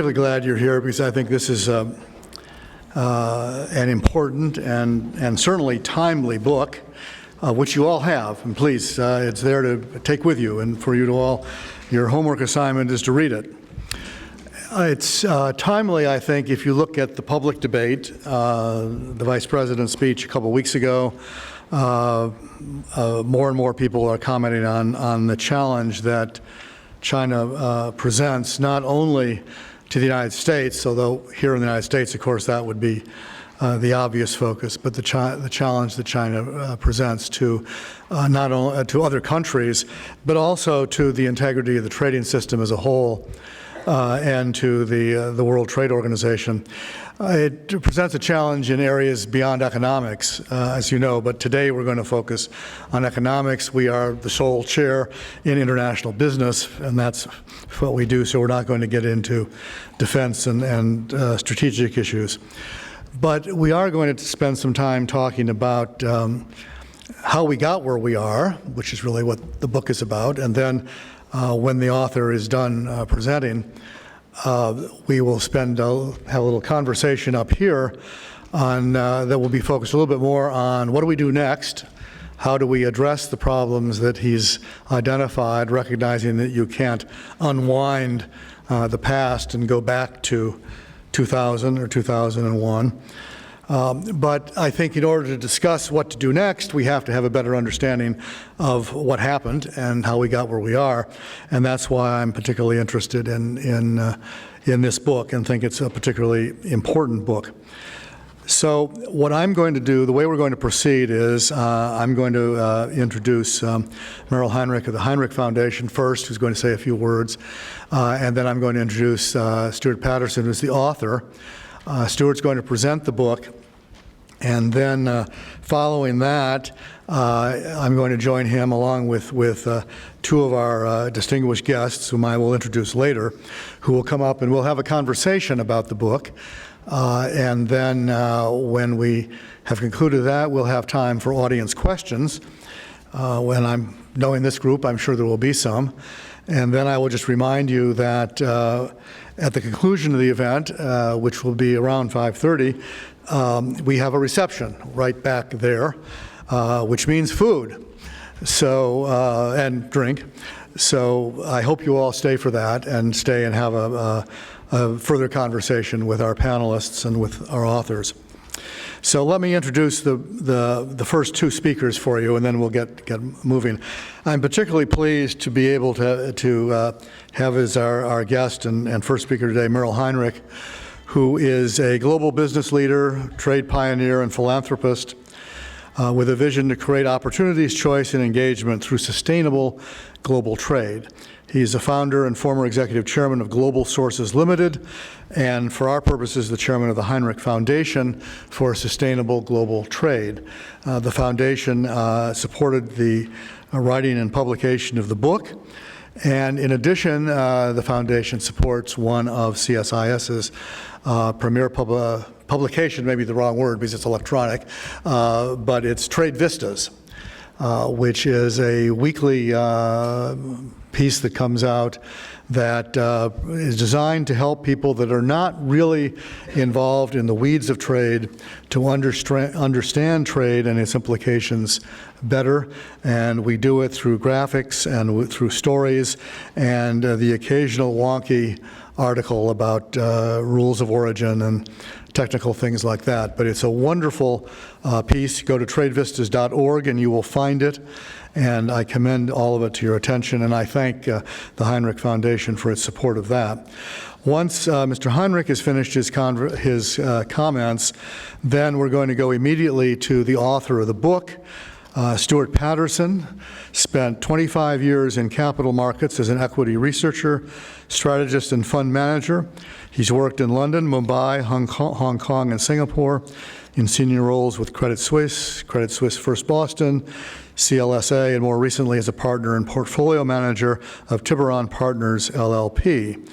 Really glad you're here because I think this is an important and certainly timely book, which you all have. And please, it's there to take with you, and for you to all, your homework assignment is to read it. It's timely, I think, if you look at the public debate. The Vice President's speech a couple of weeks ago, more and more people are commenting on the challenge that China presents, not only to the United States, although here in the United States, of course, that would be the obvious focus, but the challenge that China presents to not only to other countries, but also to the integrity of the trading system as a whole, and to the World Trade Organization. It presents a challenge in areas beyond economics, as you know, but today we're going to focus on economics. We are the sole chair in international business, and that's what we do, so we're not going to get into defense and strategic issues. But we are going to spend some time talking about how we got where we are, which is really what the book is about, and then when the author is done presenting, we will have a little conversation up here on that will be focused a little bit more on what do we do next, how do we address the problems that he's identified, recognizing that you can't unwind the past and go back to 2000 or 2001. But I think in order to discuss what to do next, we have to have a better understanding of what happened and how we got where we are, and that's why I'm particularly interested in this book and think it's a particularly important book. So what I'm going to do, the way we're going to proceed is I'm going to introduce Merrill Heinrich of the Heinrich Foundation first, who's going to say a few words, and then I'm going to introduce Stewart Paterson, who's the author. Stewart's going to present the book, and then following that, I'm going to join him along with two of our distinguished guests, whom I will introduce later, who will come up and we'll have a conversation about the book. And then when we have concluded that, we'll have time for audience questions. When I'm knowing this group, I'm sure there will be some. And then I will just remind you that at the conclusion of the event, which will be around 5:30, we have a reception right back there, which means food, so and drink. So I hope you all stay for that and stay and have a further conversation with our panelists and with our authors. So let me introduce the first two speakers for you, and then we'll get moving. I'm particularly pleased to be able to have as our guest and first speaker today Merrill Heinrich, who is a global business leader, trade pioneer, and philanthropist with a vision to create opportunities, choice, and engagement through sustainable global trade. He's the founder and former executive chairman of Global Sources Limited, and for our purposes, the chairman of the Heinrich Foundation for Sustainable Global Trade. The foundation supported the writing and publication of the book, and in addition, the foundation supports one of CSIS's premier publication, maybe the wrong word because it's electronic, but it's Trade Vistas, which is a weekly piece that comes out that is designed to help people that are not really involved in the weeds of trade to understand trade and its implications better. And we do it through graphics and through stories and the occasional wonky article about rules of origin and technical things like that. But it's a wonderful piece. Go to tradevistas.org and you will find it. And I commend all of it to your attention, and I thank the Heinrich Foundation for its support of that. Once Mr. Heinrich has finished his comments, then we're going to go immediately to the author of the book. Stewart Paterson spent 25 years in capital markets as an equity researcher, strategist, and fund manager. He's worked in London, Mumbai, Hong Kong, and Singapore in senior roles with Credit Suisse First Boston, CLSA, and more recently as a partner and portfolio manager of Tiburon Partners, LLP.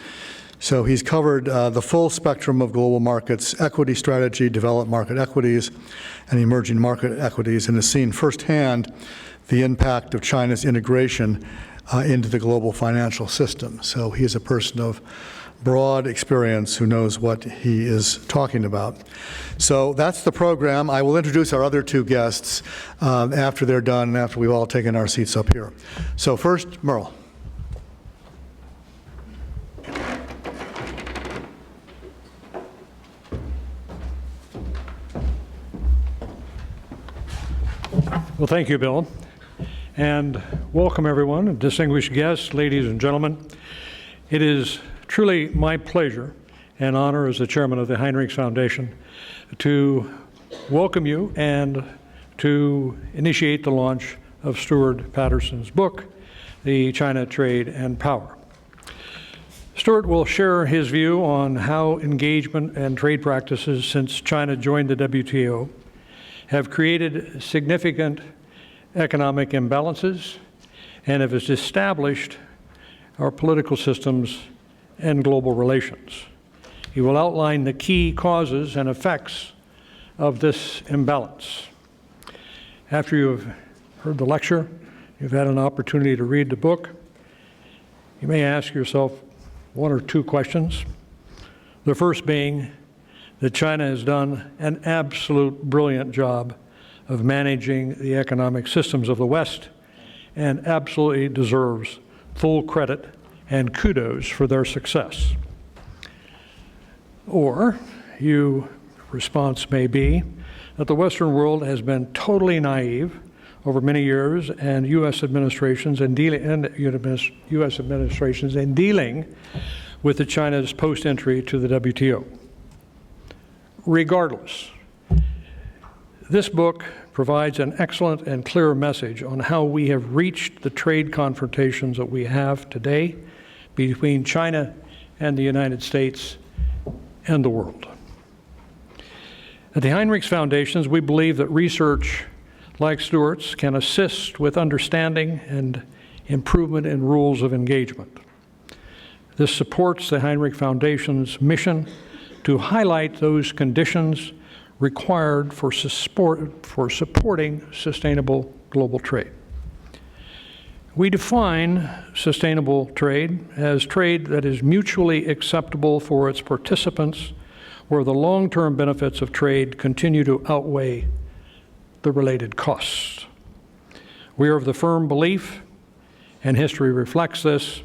So he's covered the full spectrum of global markets, equity strategy, developed market equities, and emerging market equities, and has seen firsthand the impact of China's integration into the global financial system. So he is a person of broad experience who knows what he is talking about. So that's the program. I will introduce our other two guests after they're done and after we've all taken our seats up here. So first, Merle. Well, thank you, Bill, and welcome everyone, distinguished guests, ladies and gentlemen. It is truly my pleasure and honor as the chairman of the Heinrich Foundation to welcome you and to initiate the launch of Stewart Paterson's book, The China Trade and Power. Stewart will share his view on how engagement and trade practices since China joined the WTO have created significant economic imbalances and have established our political systems and global relations. He will outline the key causes and effects of this imbalance. After you have heard the lecture, you've had an opportunity to read the book, you may ask yourself one or two questions. The first being that China has done an absolute brilliant job of managing the economic systems of the West and absolutely deserves full credit and kudos for their success. Or your response may be that the Western world has been totally naive over many years, and U.S. administrations in dealing with the China's post-entry to the WTO. Regardless, this book provides an excellent and clear message on how we have reached the trade confrontations that we have today between China and the United States and the world. At the Heinrich Foundations, we believe that research like Stewart's can assist with understanding and improvement in rules of engagement. This supports the Heinrich Foundation's mission to highlight those conditions required for supporting sustainable global trade. We define sustainable trade as trade that is mutually acceptable for its participants, where the long-term benefits of trade continue to outweigh the related costs. We are of the firm belief, and history reflects this,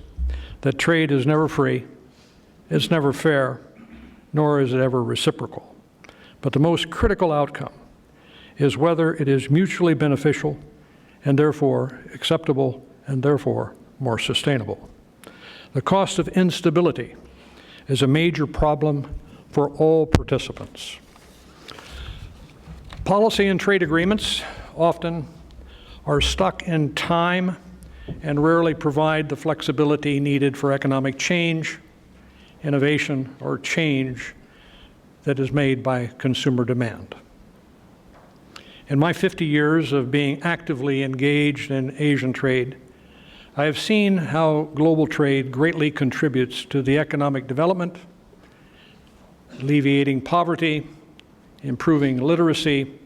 that trade is never free, it's never fair, nor is it ever reciprocal. But the most critical outcome is whether it is mutually beneficial and therefore acceptable and therefore more sustainable. The cost of instability is a major problem for all participants. Policy and trade agreements often are stuck in time and rarely provide the flexibility needed for economic change, innovation, or change that is made by consumer demand. In my 50 years of being actively engaged in Asian trade, I have seen how global trade greatly contributes to the economic development, alleviating poverty, improving literacy,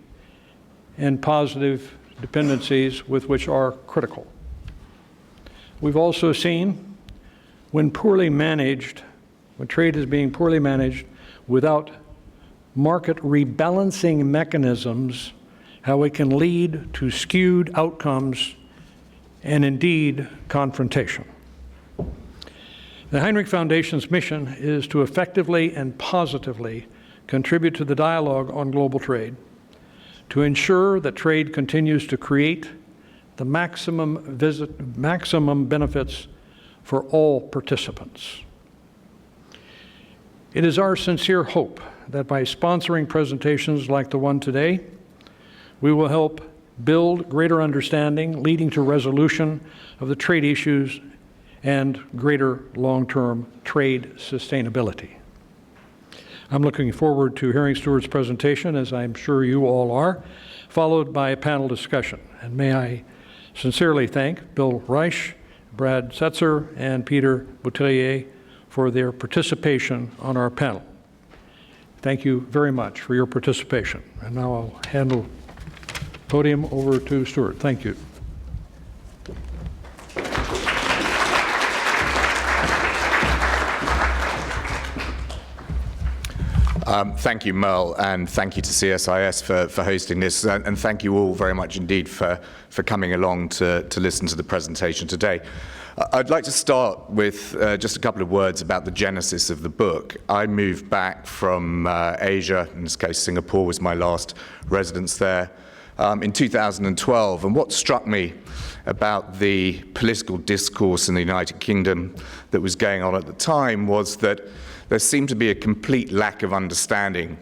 and positive dependencies with which are critical. We've also seen when trade is being poorly managed without market rebalancing mechanisms, how it can lead to skewed outcomes and indeed confrontation. The Heinrich Foundation's mission is to effectively and positively contribute to the dialogue on global trade, to ensure that trade continues to create the maximum benefits for all participants. It is our sincere hope that by sponsoring presentations like the one today, we will help build greater understanding, leading to resolution of the trade issues and greater long-term trade sustainability. I'm looking forward to hearing Stewart's presentation, as I'm sure you all are, followed by a panel discussion. And may I sincerely thank Bill Reich, Brad Setzer, and Peter Bouvier for their participation on our panel. Thank you very much for your participation. And now I'll hand the podium over to Stewart. Thank you. Thank you, Merle, and thank you to CSIS for hosting this, and thank you all very much indeed for coming along to listen to the presentation today. I'd like to start with just a couple of words about the genesis of the book. I moved back from Asia, in this case Singapore was my last residence there, in 2012, and what struck me about the political discourse in the United Kingdom that was going on at the time was that there seemed to be a complete lack of understanding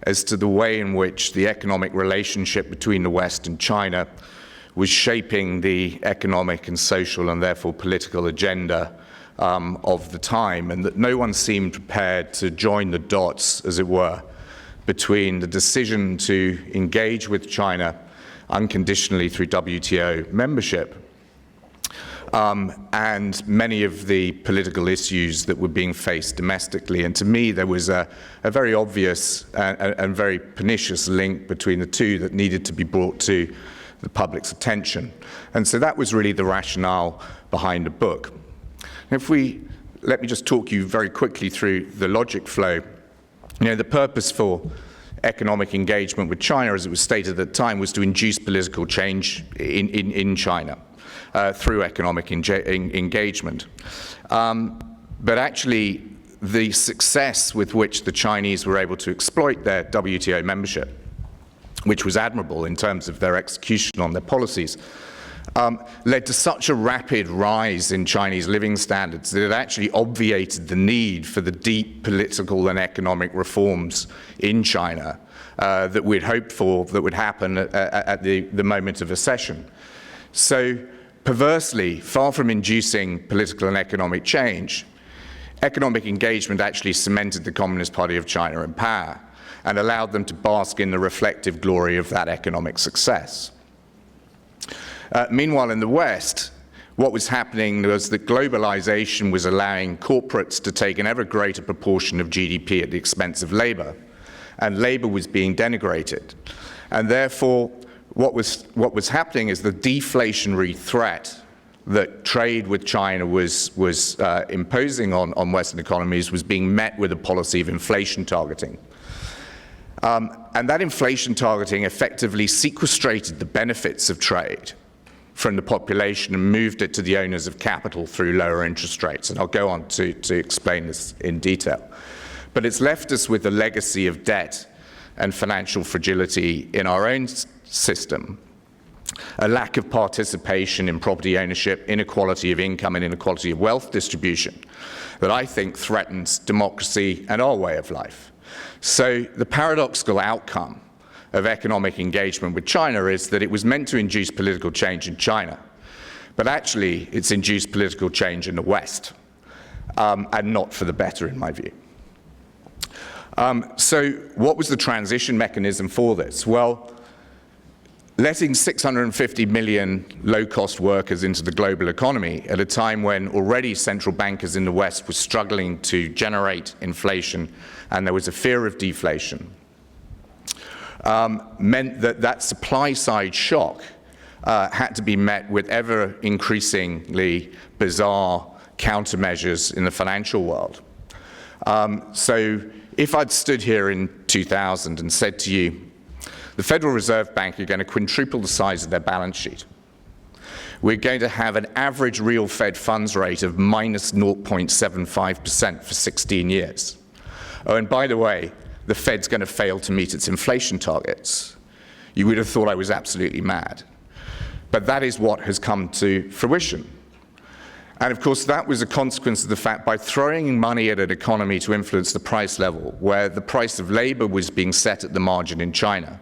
as to the way in which the economic relationship between the West and China was shaping the economic and social and therefore political agenda of the time, and that no one seemed prepared to join the dots, as it were, between the decision to engage with China unconditionally through WTO membership and many of the political issues that were being faced domestically. And to me, there was a very obvious and very pernicious link between the two that needed to be brought to the public's attention. And so that was really the rationale behind the book. Let me just talk you very quickly through the logic flow. The purpose for economic engagement with China, as it was stated at the time, was to induce political change in China through economic engagement. But actually, the success with which the Chinese were able to exploit their WTO membership, which was admirable in terms of their execution on their policies, led to such a rapid rise in Chinese living standards that it actually obviated the need for the deep political and economic reforms in China that we'd hoped for that would happen at the moment of accession. So perversely, far from inducing political and economic change, economic engagement actually cemented the Communist Party of China in power and allowed them to bask in the reflective glory of that economic success. Meanwhile, in the West, what was happening was that globalization was allowing corporates to take an ever greater proportion of GDP at the expense of labor, and labor was being denigrated. And therefore, what was happening is the deflationary threat that trade with China was imposing on Western economies was being met with a policy of inflation targeting. And that inflation targeting effectively sequestrated the benefits of trade from the population and moved it to the owners of capital through lower interest rates. And I'll go on to explain this in detail. But it's left us with a legacy of debt and financial fragility in our own system, a lack of participation in property ownership, inequality of income and inequality of wealth distribution that I think threatens democracy and our way of life. So the paradoxical outcome of economic engagement with China is that it was meant to induce political change in China, but actually it's induced political change in the West, and not for the better in my view. So what was the transition mechanism for this? Well, letting 650 million low-cost workers into the global economy at a time when already central bankers in the West were struggling to generate inflation and there was a fear of deflation, meant that supply-side shock had to be met with ever-increasingly bizarre countermeasures in the financial world. So if I'd stood here in 2000 and said to you, the Federal Reserve Bank are going to quintuple the size of their balance sheet. We're going to have an average real Fed funds rate of minus 0.75% for 16 years. Oh, and by the way, the Fed's going to fail to meet its inflation targets. You would have thought I was absolutely mad. But that is what has come to fruition. And of course, that was a consequence of the fact by throwing money at an economy to influence the price level, where the price of labor was being set at the margin in China,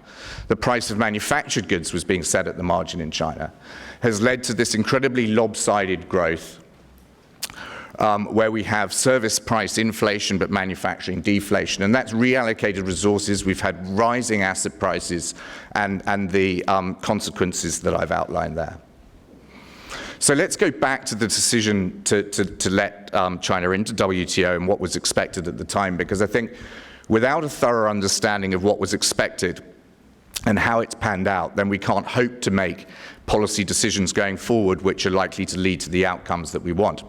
the price of manufactured goods was being set at the margin in China, has led to this incredibly lopsided growth, where we have service price inflation but manufacturing deflation. And that's reallocated resources. We've had rising asset prices and the consequences that I've outlined there. So let's go back to the decision to let China into WTO and what was expected at the time, because I think without a thorough understanding of what was expected and how it's panned out, then we can't hope to make policy decisions going forward which are likely to lead to the outcomes that we want.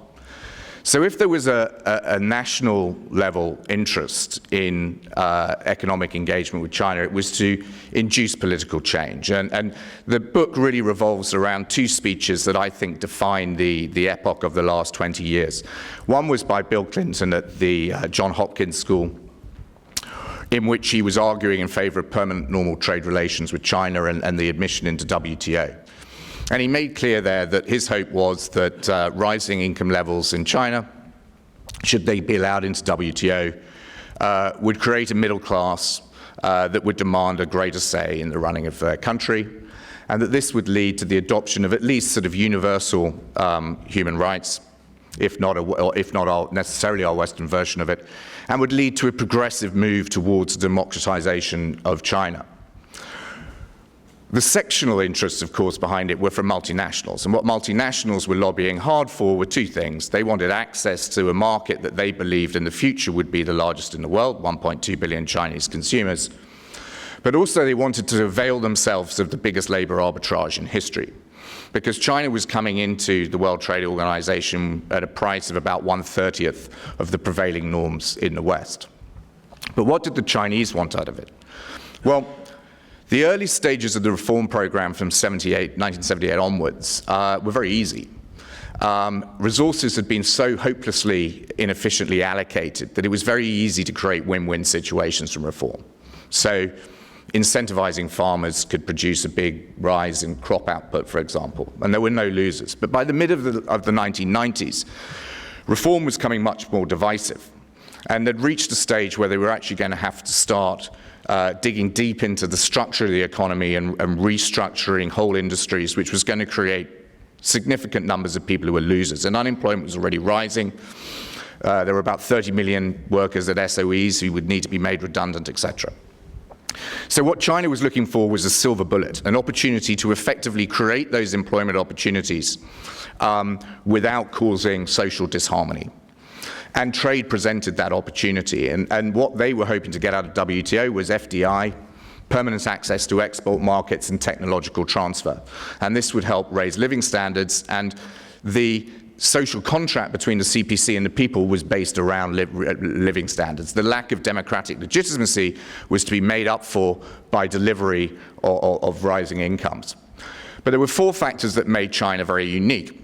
So if there was a national level interest in economic engagement with China, it was to induce political change. And the book really revolves around two speeches that I think define the epoch of the last 20 years. One was by Bill Clinton at the Johns Hopkins School, in which he was arguing in favor of permanent normal trade relations with China and the admission into WTO. And he made clear there that his hope was that rising income levels in China, should they be allowed into WTO, would create a middle class that would demand a greater say in the running of their country, and that this would lead to the adoption of at least sort of universal human rights, if not necessarily our Western version of it, and would lead to a progressive move towards democratization of China. The sectional interests, of course, behind it were from multinationals. And what multinationals were lobbying hard for were two things. They wanted access to a market that they believed in the future would be the largest in the world, 1.2 billion Chinese consumers. But also they wanted to avail themselves of the biggest labor arbitrage in history, because China was coming into the World Trade Organization at a price of about 1/30th of the prevailing norms in the West. But what did the Chinese want out of it? Well, the early stages of the reform program from 1978 onwards were very easy. Resources had been so hopelessly inefficiently allocated that it was very easy to create win-win situations from reform. So incentivizing farmers could produce a big rise in crop output, for example, and there were no losers. But by the mid of the 1990s, reform was becoming much more divisive, and they'd reached a stage where they were actually going to have to start digging deep into the structure of the economy and restructuring whole industries, which was going to create significant numbers of people who were losers. And unemployment was already rising. There were about 30 million workers at SOEs who would need to be made redundant, etc. So what China was looking for was a silver bullet, an opportunity to effectively create those employment opportunities without causing social disharmony. And trade presented that opportunity. And what they were hoping to get out of WTO was FDI, permanent access to export markets, and technological transfer. And this would help raise living standards. And the social contract between the CPC and the people was based around living standards. The lack of democratic legitimacy was to be made up for by delivery of rising incomes. But there were four factors that made China very unique.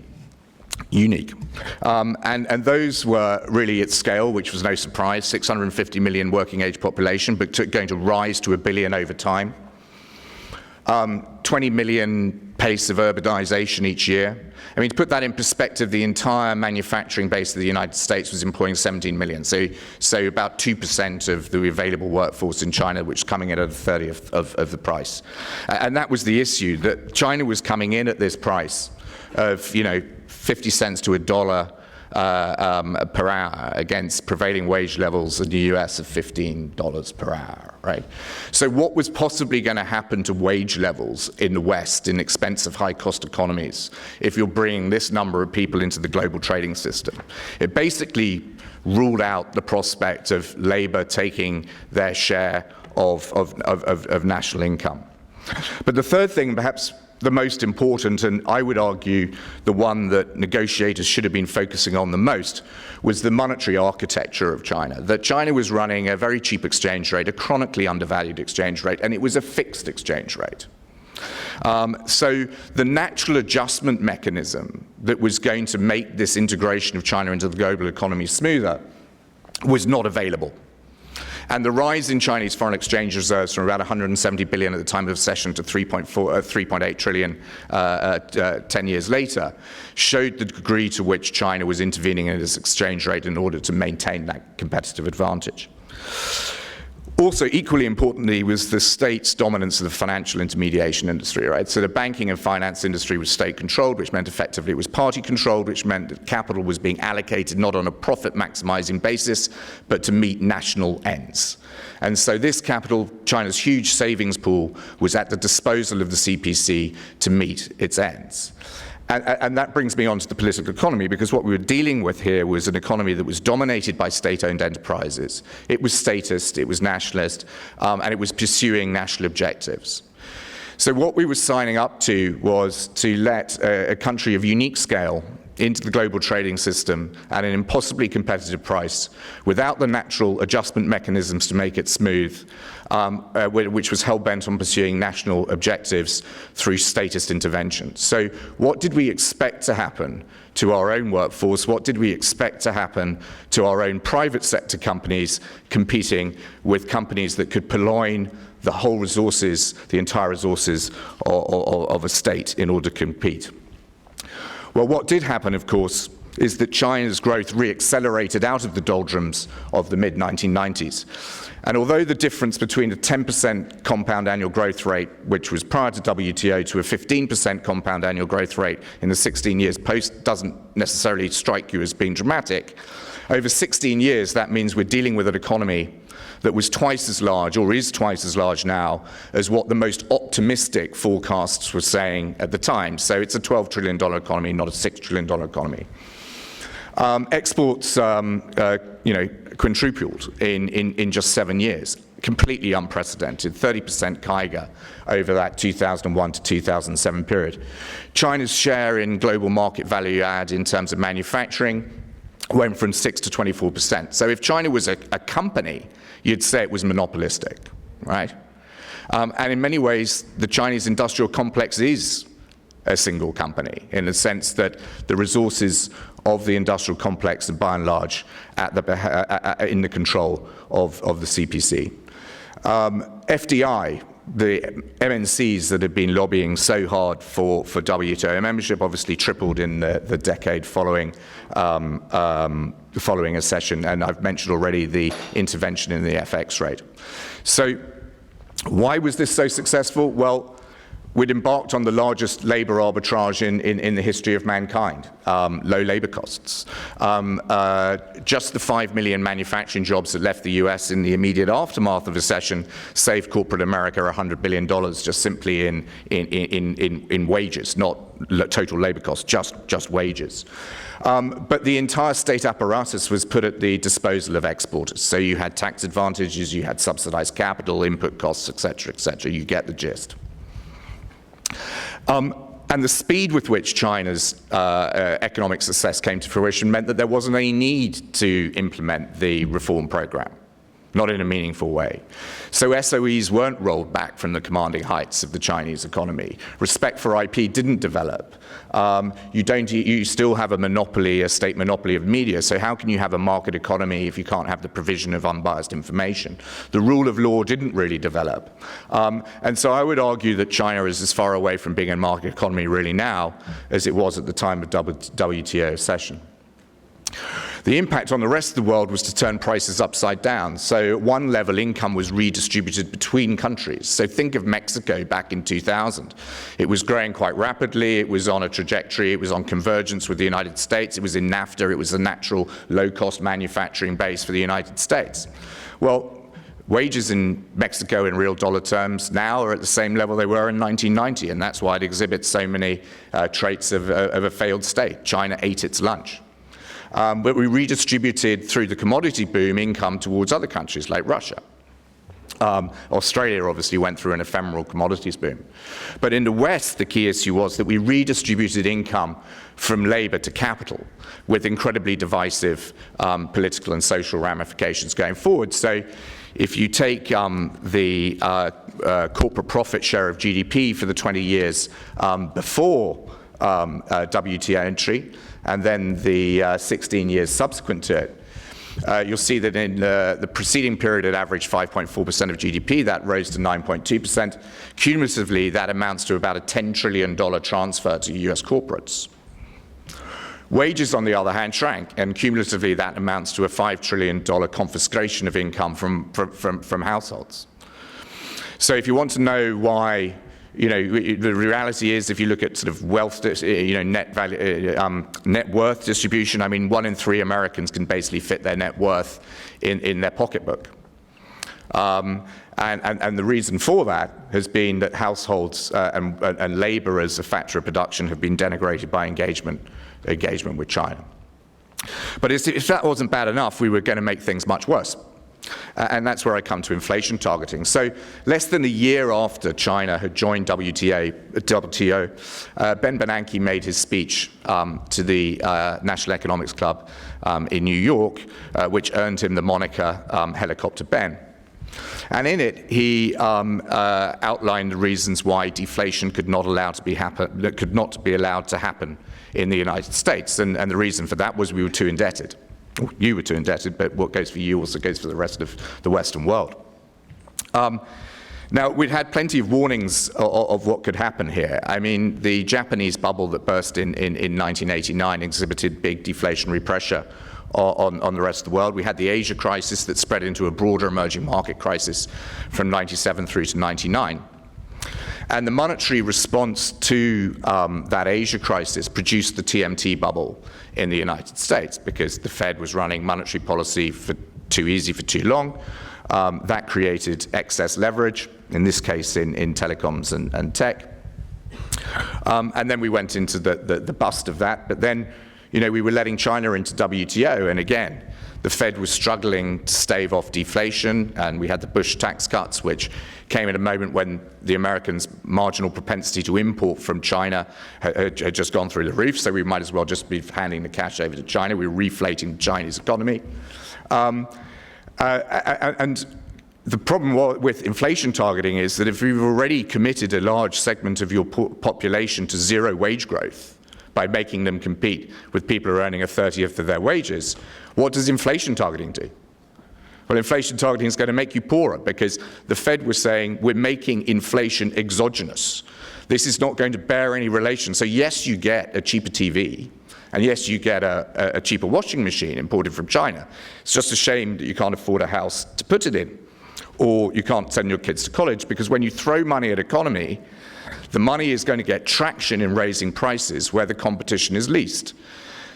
And those were really its scale, which was no surprise, 650 million working age population, but going to rise to 1 billion over time. 20 million pace of urbanization each year. I mean, to put that in perspective, the entire manufacturing base of the United States was employing 17 million. So about 2% of the available workforce in China, which is coming in at a 30th of the price. And that was the issue, that China was coming in at this price of, 50 cents to $1 per hour against prevailing wage levels in the US of $15 per hour, right? So what was possibly going to happen to wage levels in the West in expensive high-cost economies if you're bringing this number of people into the global trading system? It basically ruled out the prospect of labor taking their share of national income. But the third thing, perhaps the most important, and I would argue the one that negotiators should have been focusing on the most, was the monetary architecture of China. That China was running a very cheap exchange rate, a chronically undervalued exchange rate, and it was a fixed exchange rate. So the natural adjustment mechanism that was going to make this integration of China into the global economy smoother was not available. And the rise in Chinese foreign exchange reserves from about 170 billion at the time of accession to 3.8 trillion 10 years later showed the degree to which China was intervening in its exchange rate in order to maintain that competitive advantage. Also, equally importantly, was the state's dominance of the financial intermediation industry, right? So the banking and finance industry was state-controlled, which meant effectively it was party-controlled, which meant that capital was being allocated not on a profit-maximizing basis, but to meet national ends. And so this capital, China's huge savings pool, was at the disposal of the CPC to meet its ends. And that brings me on to the political economy, because what we were dealing with here was an economy that was dominated by state-owned enterprises. It was statist, it was nationalist, and it was pursuing national objectives. So what we were signing up to was to let a country of unique scale into the global trading system at an impossibly competitive price without the natural adjustment mechanisms to make it smooth, which was hell-bent on pursuing national objectives through statist intervention. So what did we expect to happen to our own workforce? What did we expect to happen to our own private sector companies competing with companies that could purloin the whole resources, the entire resources of a state in order to compete? Well, what did happen, of course, is that China's growth re-accelerated out of the doldrums of the mid-1990s. And although the difference between a 10% compound annual growth rate, which was prior to WTO, to a 15% compound annual growth rate in the 16 years post doesn't necessarily strike you as being dramatic, over 16 years, that means we're dealing with an economy that was twice as large, or is twice as large now, as what the most optimistic forecasts were saying at the time. So it's a $12 trillion economy, not a $6 trillion economy. Exports, quintupled in just 7 years. Completely unprecedented, 30% CAGR over that 2001 to 2007 period. China's share in global market value add in terms of manufacturing went from 6 to 24%. So if China was a company, you'd say it was monopolistic, right? And in many ways, the Chinese industrial complex is a single company, in the sense that the resources of the industrial complex are by and large in the control of the CPC. FDI, the MNCs that have been lobbying so hard for WTO membership, obviously tripled in the decade following accession, and I've mentioned already the intervention in the FX rate. So why was this so successful? Well, we'd embarked on the largest labor arbitrage in the history of mankind, low labor costs. Just the 5 million manufacturing jobs that left the US in the immediate aftermath of recession saved corporate America $100 billion just simply in wages, not total labor costs, just wages. But the entire state apparatus was put at the disposal of exporters. So you had tax advantages, you had subsidized capital, input costs, et cetera, et cetera. You get the gist. And the speed with which China's economic success came to fruition meant that there wasn't any need to implement the reform program, not in a meaningful way. So SOEs weren't rolled back from the commanding heights of the Chinese economy. Respect for IP didn't develop. You still have a monopoly, a state monopoly of media, so how can you have a market economy if you can't have the provision of unbiased information? The rule of law didn't really develop. And so I would argue that China is as far away from being a market economy really now as it was at the time of WTO accession. The impact on the rest of the world was to turn prices upside down. So at one level, income was redistributed between countries. So think of Mexico back in 2000. It was growing quite rapidly. It was on a trajectory. It was on convergence with the United States. It was in NAFTA. It was a natural low-cost manufacturing base for the United States. Well, wages in Mexico in real dollar terms now are at the same level they were in 1990, and that's why it exhibits so many traits of a failed state. China ate its lunch. But we redistributed through the commodity boom income towards other countries like Russia. Australia obviously went through an ephemeral commodities boom. But in the West, the key issue was that we redistributed income from labor to capital with incredibly divisive political and social ramifications going forward. So if you take the corporate profit share of GDP for the 20 years before WTO entry, and then the 16 years subsequent to it, you'll see that in the preceding period it averaged 5.4% of GDP. That rose to 9.2%. Cumulatively, that amounts to about a $10 trillion transfer to US corporates. Wages, on the other hand, shrank, and cumulatively that amounts to a $5 trillion confiscation of income from households. So if you want to know why, the reality is, if you look at sort of wealth, net worth distribution, I mean, 1 in 3 Americans can basically fit their net worth in their pocketbook. And the reason for that has been that households and labor as a factor of production have been denigrated by engagement with China. But if that wasn't bad enough, we were going to make things much worse. And that's where I come to inflation targeting. So less than a year after China had joined WTO, Ben Bernanke made his speech to the National Economics Club in New York, which earned him the moniker Helicopter Ben. And in it, he outlined the reasons why deflation could not be allowed to happen in the United States. And the reason for that was we were too indebted. You were too indebted, but what goes for you also goes for the rest of the Western world. Now, we'd had plenty of warnings of what could happen here. I mean, the Japanese bubble that burst in 1989 exhibited big deflationary pressure on the rest of the world. We had the Asia crisis that spread into a broader emerging market crisis from 97 through to 99. And the monetary response to that Asia crisis produced the TMT bubble in the United States because the Fed was running monetary policy for too easy for too long. That created excess leverage, in this case in telecoms and tech. And then we went into the bust of that. But then, you know, we were letting China into WTO, and again, the Fed was struggling to stave off deflation, and we had the Bush tax cuts, which came at a moment when the Americans' marginal propensity to import from China had just gone through the roof, so we might as well just be handing the cash over to China. We were reflating the Chinese economy. And the problem with inflation targeting is that if you've already committed a large segment of your population to zero wage growth by making them compete with people who are earning a 30th of their wages, what does inflation targeting do? Well, inflation targeting is going to make you poorer because the Fed was saying we're making inflation exogenous. This is not going to bear any relation. So yes, you get a cheaper TV, and yes, you get a cheaper washing machine imported from China. It's just a shame that you can't afford a house to put it in, or you can't send your kids to college, because when you throw money at economy, the money is going to get traction in raising prices where the competition is least.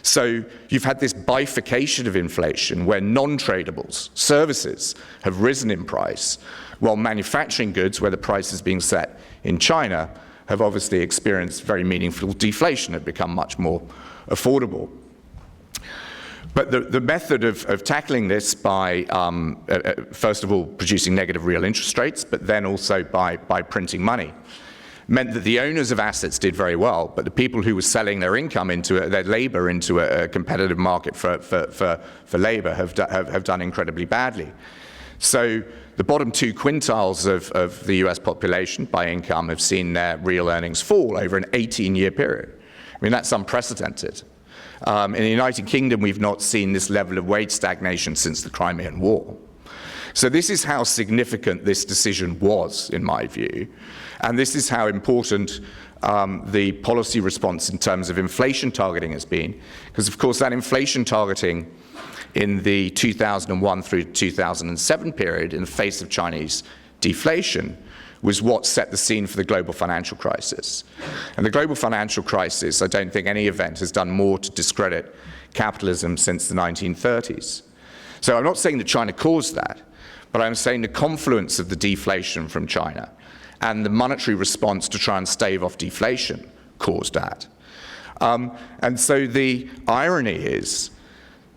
So you've had this bifurcation of inflation where non-tradables, services, have risen in price, while manufacturing goods, where the price is being set in China, have obviously experienced very meaningful deflation, have become much more affordable. But the method of tackling this by, first of all, producing negative real interest rates, but then also by printing money, meant that the owners of assets did very well, but the people who were selling their income their labor into a competitive market for labor have done incredibly badly. So the bottom 2 quintiles of the US population by income have seen their real earnings fall over an 18-year period. I mean, that's unprecedented. In the United Kingdom, we've not seen this level of wage stagnation since the Crimean War. So this is how significant this decision was, in my view. And this is how important the policy response in terms of inflation targeting has been. Because, of course, that inflation targeting in the 2001 through 2007 period, in the face of Chinese deflation, was what set the scene for the global financial crisis. And the global financial crisis, I don't think any event has done more to discredit capitalism since the 1930s. So I'm not saying that China caused that, but I'm saying the confluence of the deflation from China and the monetary response to try and stave off deflation caused that. And so the irony is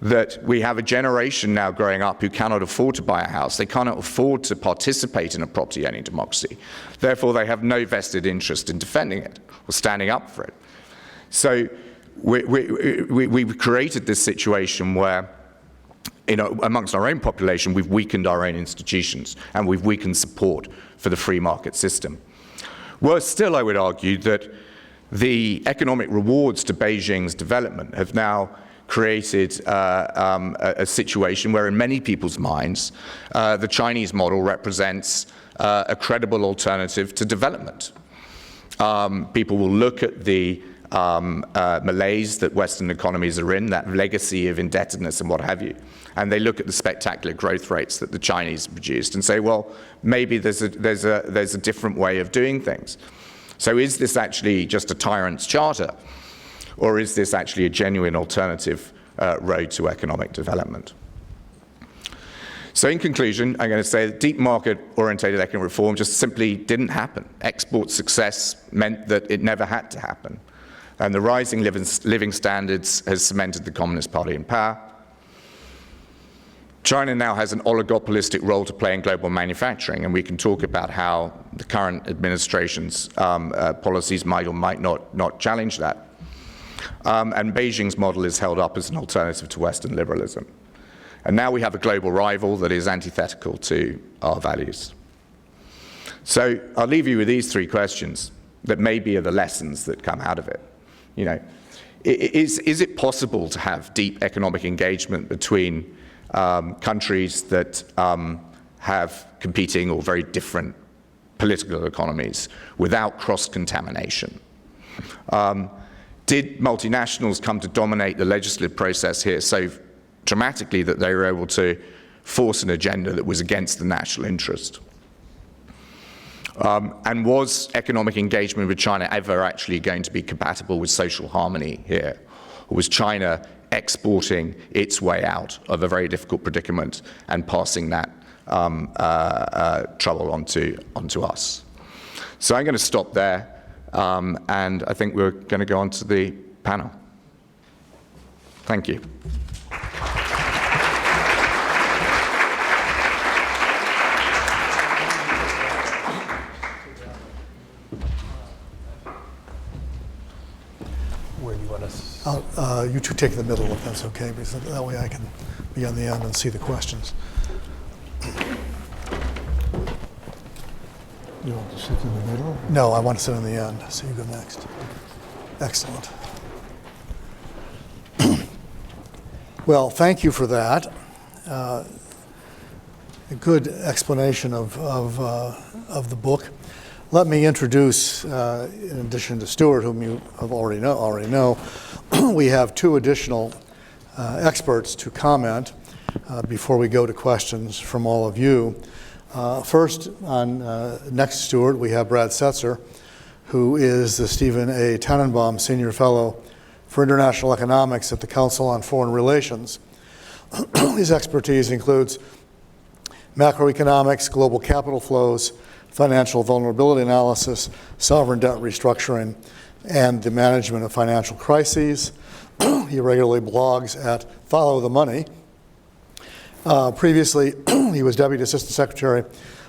that we have a generation now growing up who cannot afford to buy a house. They cannot afford to participate in a property-owning democracy. Therefore, they have no vested interest in defending it or standing up for it. So we've created this situation where, you know, amongst our own population, we've weakened our own institutions and we've weakened support for the free market system. Worse still, I would argue that the economic rewards to Beijing's development have now created a situation where in many people's minds, the Chinese model represents a credible alternative to development. People will look at the malaise that Western economies are in, that legacy of indebtedness and what have you, and they look at the spectacular growth rates that the Chinese produced and say, well, maybe there's a different way of doing things. So is this actually just a tyrant's charter, or is this actually a genuine alternative road to economic development? So in conclusion, I'm going to say that deep market-orientated economic reform just simply didn't happen. Export success meant that it never had to happen. And the rising living standards has cemented the Communist Party in power. China now has an oligopolistic role to play in global manufacturing, and we can talk about how the current administration's policies might or might not challenge that. And Beijing's model is held up as an alternative to Western liberalism. And now we have a global rival that is antithetical to our values. So I'll leave you with these three questions that maybe are the lessons that come out of it. You know, is it possible to have deep economic engagement between countries that have competing or very different political economies without cross-contamination? Did multinationals come to dominate the legislative process here so dramatically that they were able to force an agenda that was against the national interest? And was economic engagement with China ever actually going to be compatible with social harmony here? Or was China exporting its way out of a very difficult predicament and passing that trouble onto us? So I'm going to stop there, and I think we're going to go on to the panel. Thank you. Where do you want us? You two take the middle if that's okay, because that way I can be on the end and see the questions. You want to sit in the middle? No, I want to sit on the end, so you go next. Excellent. Well, thank you for that. A good explanation of the book. Let me introduce, in addition to Stewart, whom you have already know, we have two additional experts to comment before we go to questions from all of you. First, next to Stewart, we have Brad Setzer, who is the Stephen A. Tannenbaum Senior Fellow for International Economics at the Council on Foreign Relations. His expertise includes macroeconomics, global capital flows, financial vulnerability analysis, sovereign debt restructuring, and the management of financial crises. He regularly blogs at Follow the Money. Previously, he was Deputy Assistant Secretary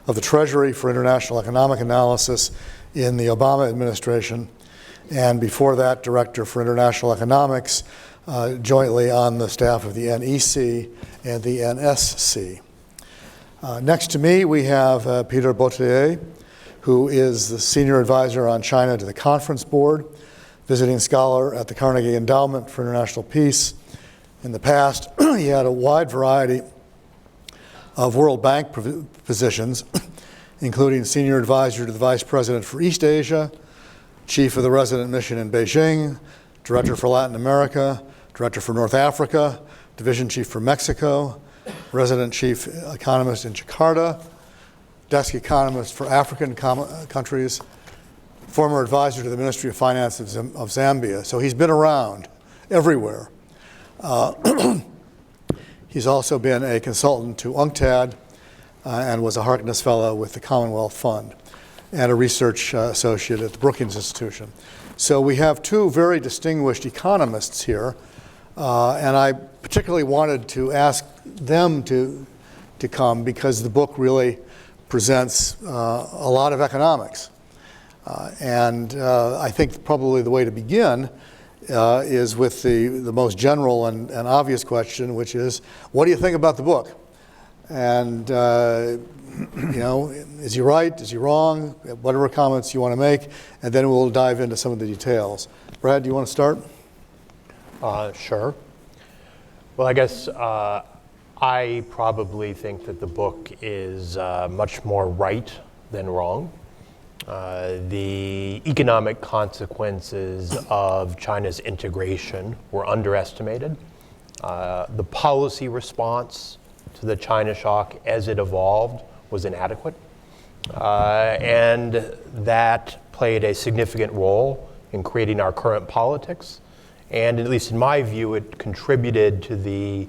of the Treasury for International Economic Analysis in the Obama administration, and before that, Director for International Economics, jointly on the staff of the NEC and the NSC. Next to me, we have Peter Bouvier, who is the Senior Advisor on China to the Conference Board, visiting scholar at the Carnegie Endowment for International Peace. In the past, he had a wide variety of World Bank positions, including Senior Advisor to the Vice President for East Asia, Chief of the Resident Mission in Beijing, Director for Latin America, Director for North Africa, Division Chief for Mexico, Resident Chief Economist in Jakarta, Desk Economist for African countries, former advisor to the Ministry of Finance of Zambia. So he's been around everywhere. He's also been a consultant to UNCTAD and was a Harkness Fellow with the Commonwealth Fund and a research associate at the Brookings Institution. So we have two very distinguished economists here, and I particularly wanted to ask them to come because the book really presents a lot of economics. And I think probably the way to begin is with the most general and obvious question, which is, what do you think about the book? And, you know, is he right? Is he wrong? Whatever comments you want to make, and then we'll dive into some of the details. Brad, do you want to start? Sure. Well, I guess I probably think that the book is much more right than wrong. The economic consequences of China's integration were underestimated. The policy response to the China shock as it evolved was inadequate. And that played a significant role in creating our current politics. And at least in my view, it contributed to the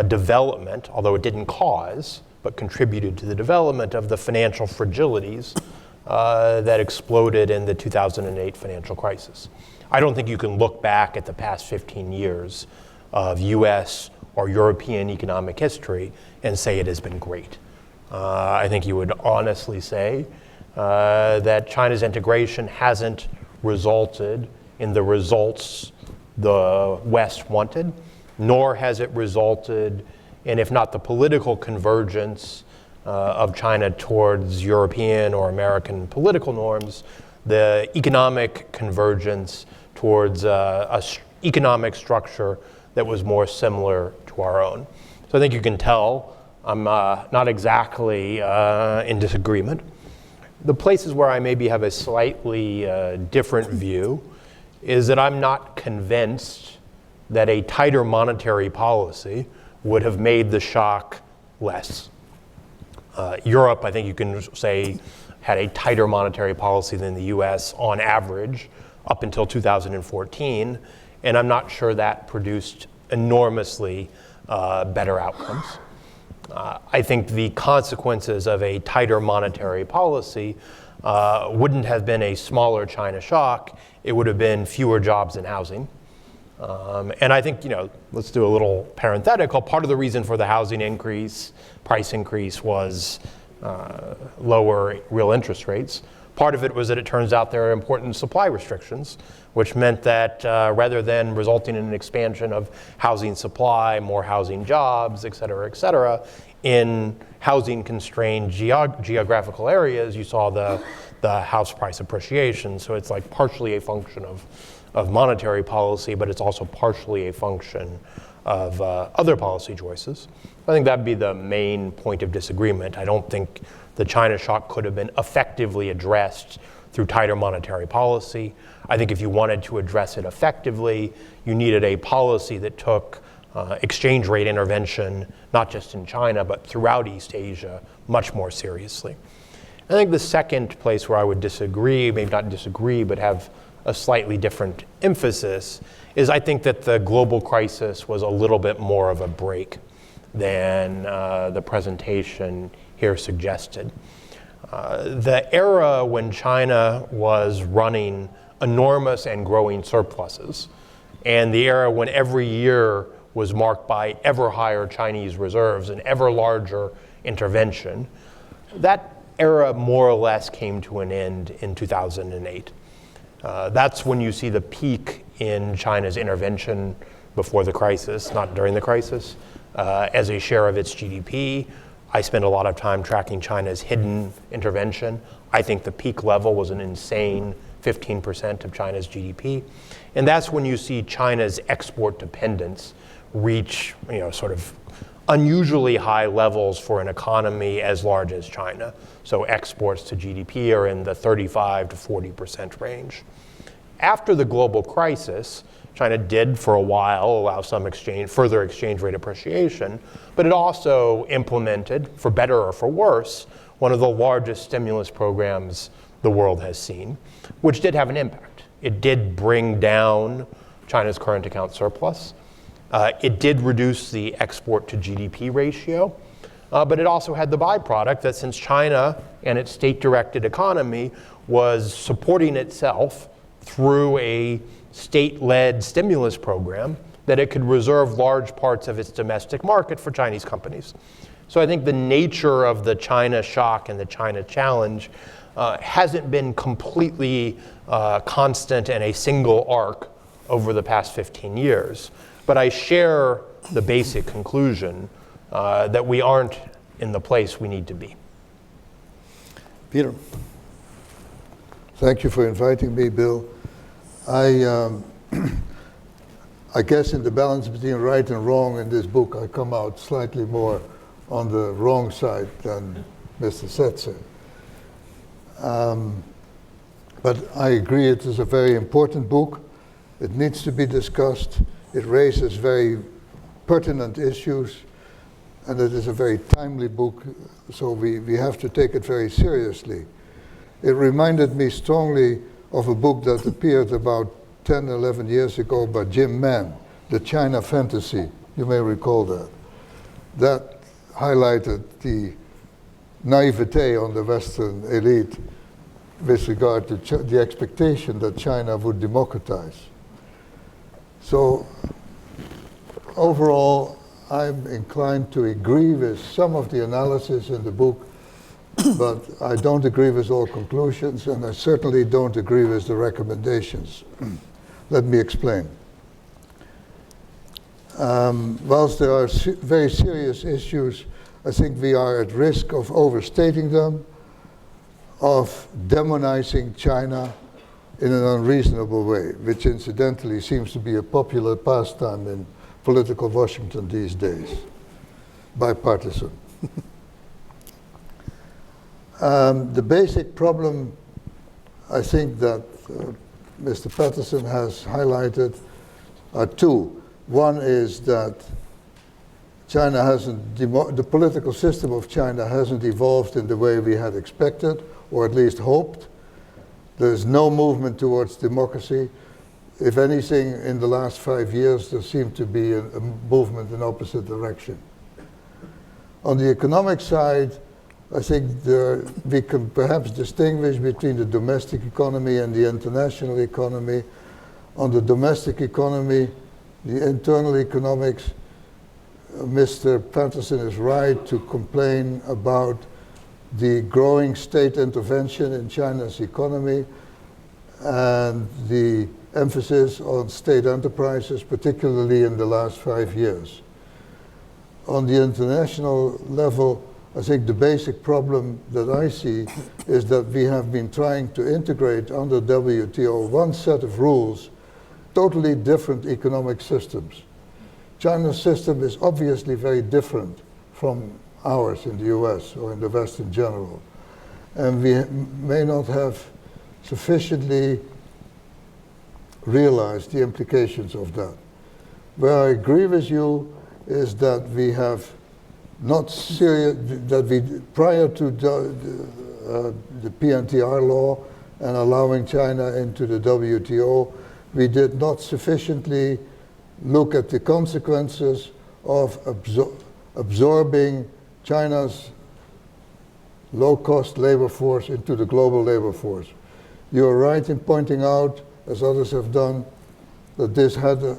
development, although it didn't cause, but contributed to the development of the financial fragilities that exploded in the 2008 financial crisis. I don't think you can look back at the past 15 years of U.S. or European economic history and say it has been great. I think you would honestly say that China's integration hasn't resulted in the results the West wanted, nor has it resulted in, if not the political convergence of China towards European or American political norms, the economic convergence towards an economic structure that was more similar to our own. So I think you can tell I'm not exactly in disagreement. The places where I maybe have a slightly different view is that I'm not convinced that a tighter monetary policy would have made the shock less. Europe, I think you can say, had a tighter monetary policy than the US on average up until 2014, and I'm not sure that produced enormously better outcomes. I think the consequences of a tighter monetary policy wouldn't have been a smaller China shock. It would have been fewer jobs and housing. And I think, let's do a little parenthetical. Part of the reason for the housing increase, price increase, was lower real interest rates. Part of it was that it turns out there are important supply restrictions, which meant that rather than resulting in an expansion of housing supply, more housing jobs, et cetera, in housing-constrained geographical areas, you saw the house price appreciation. So it's like partially a function of monetary policy, but it's also partially a function of other policy choices. I think that'd be the main point of disagreement. I don't think the China shock could have been effectively addressed through tighter monetary policy. I think if you wanted to address it effectively, you needed a policy that took exchange rate intervention, not just in China, but throughout East Asia, much more seriously. I think the second place where I would disagree, maybe not disagree, but have a slightly different emphasis, is I think that the global crisis was a little bit more of a break than the presentation here suggested. The era when China was running enormous and growing surpluses, and the era when every year was marked by ever higher Chinese reserves and ever larger intervention, that era more or less came to an end in 2008. That's when you see the peak in China's intervention before the crisis, not during the crisis, as a share of its GDP. I spent a lot of time tracking China's hidden intervention. I think the peak level was an insane 15% of China's GDP. And that's when you see China's export dependence reach, sort of unusually high levels for an economy as large as China. So exports to GDP are in the 35 to 40% range. After the global crisis, China did for a while allow some further exchange rate appreciation, but it also implemented, for better or for worse, one of the largest stimulus programs the world has seen, which did have an impact. It did bring down China's current account surplus. It did reduce the export to GDP ratio, but it also had the byproduct that since China and its state-directed economy was supporting itself through a state-led stimulus program, that it could reserve large parts of its domestic market for Chinese companies. So I think the nature of the China shock and the China challenge hasn't been completely constant in a single arc over the past 15 years. But I share the basic conclusion that we aren't in the place we need to be. Peter. Thank you for inviting me, Bill. I guess in the balance between right and wrong in this book, I come out slightly more on the wrong side than Mr. Setzer. But I agree it is a very important book. It needs to be discussed. It raises very pertinent issues, and it is a very timely book, so we have to take it very seriously. It reminded me strongly of a book that appeared about 10, 11 years ago by Jim Mann, The China Fantasy. You may recall that. That highlighted the naivete on the Western elite with regard to the expectation that China would democratize. So overall, I'm inclined to agree with some of the analysis in the book, but I don't agree with all conclusions, and I certainly don't agree with the recommendations. Let me explain. Whilst there are very serious issues, I think we are at risk of overstating them, of demonizing China in an unreasonable way, which incidentally seems to be a popular pastime in political Washington these days, bipartisan. The basic problem, I think, that Mr. Paterson has highlighted are two. One is that China hasn't, the political system of China hasn't evolved in the way we had expected, or at least hoped. There's no movement towards democracy. If anything, in the last 5 years, there seemed to be a movement in opposite direction. On the economic side, I think we can perhaps distinguish between the domestic economy and the international economy. On the domestic economy, the internal economics, Mr. Paterson is right to complain about the growing state intervention in China's economy and the emphasis on state enterprises, particularly in the last 5 years. On the international level, I think the basic problem that I see is that we have been trying to integrate under WTO one set of rules, totally different economic systems. China's system is obviously very different from ours in the US or in the West in general. And we may not have sufficiently realized the implications of that. Where I agree with you is that we have not serious, that we, prior to the PNTR law and allowing China into the WTO, we did not sufficiently look at the consequences of absorbing China's low-cost labor force into the global labor force. You're right in pointing out, as others have done, that this had a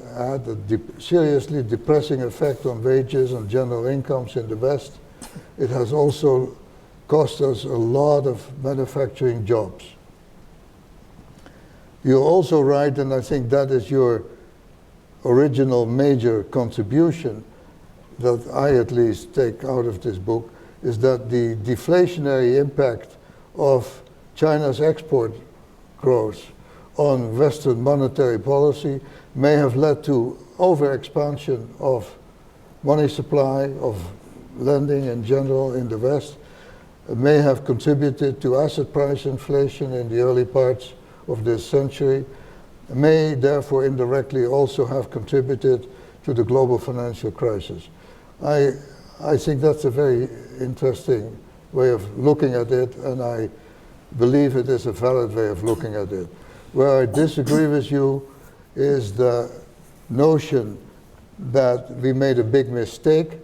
seriously depressing effect on wages and general incomes in the West. It has also cost us a lot of manufacturing jobs. You're also right, and I think that is your original major contribution that I at least take out of this book, is that the deflationary impact of China's export growth on Western monetary policy may have led to overexpansion of money supply, of lending in general in the West. It may have contributed to asset price inflation in the early parts of this century, may therefore indirectly also have contributed to the global financial crisis. I think that's a very interesting way of looking at it, and I believe it is a valid way of looking at it. Where I disagree with you is the notion that we made a big mistake,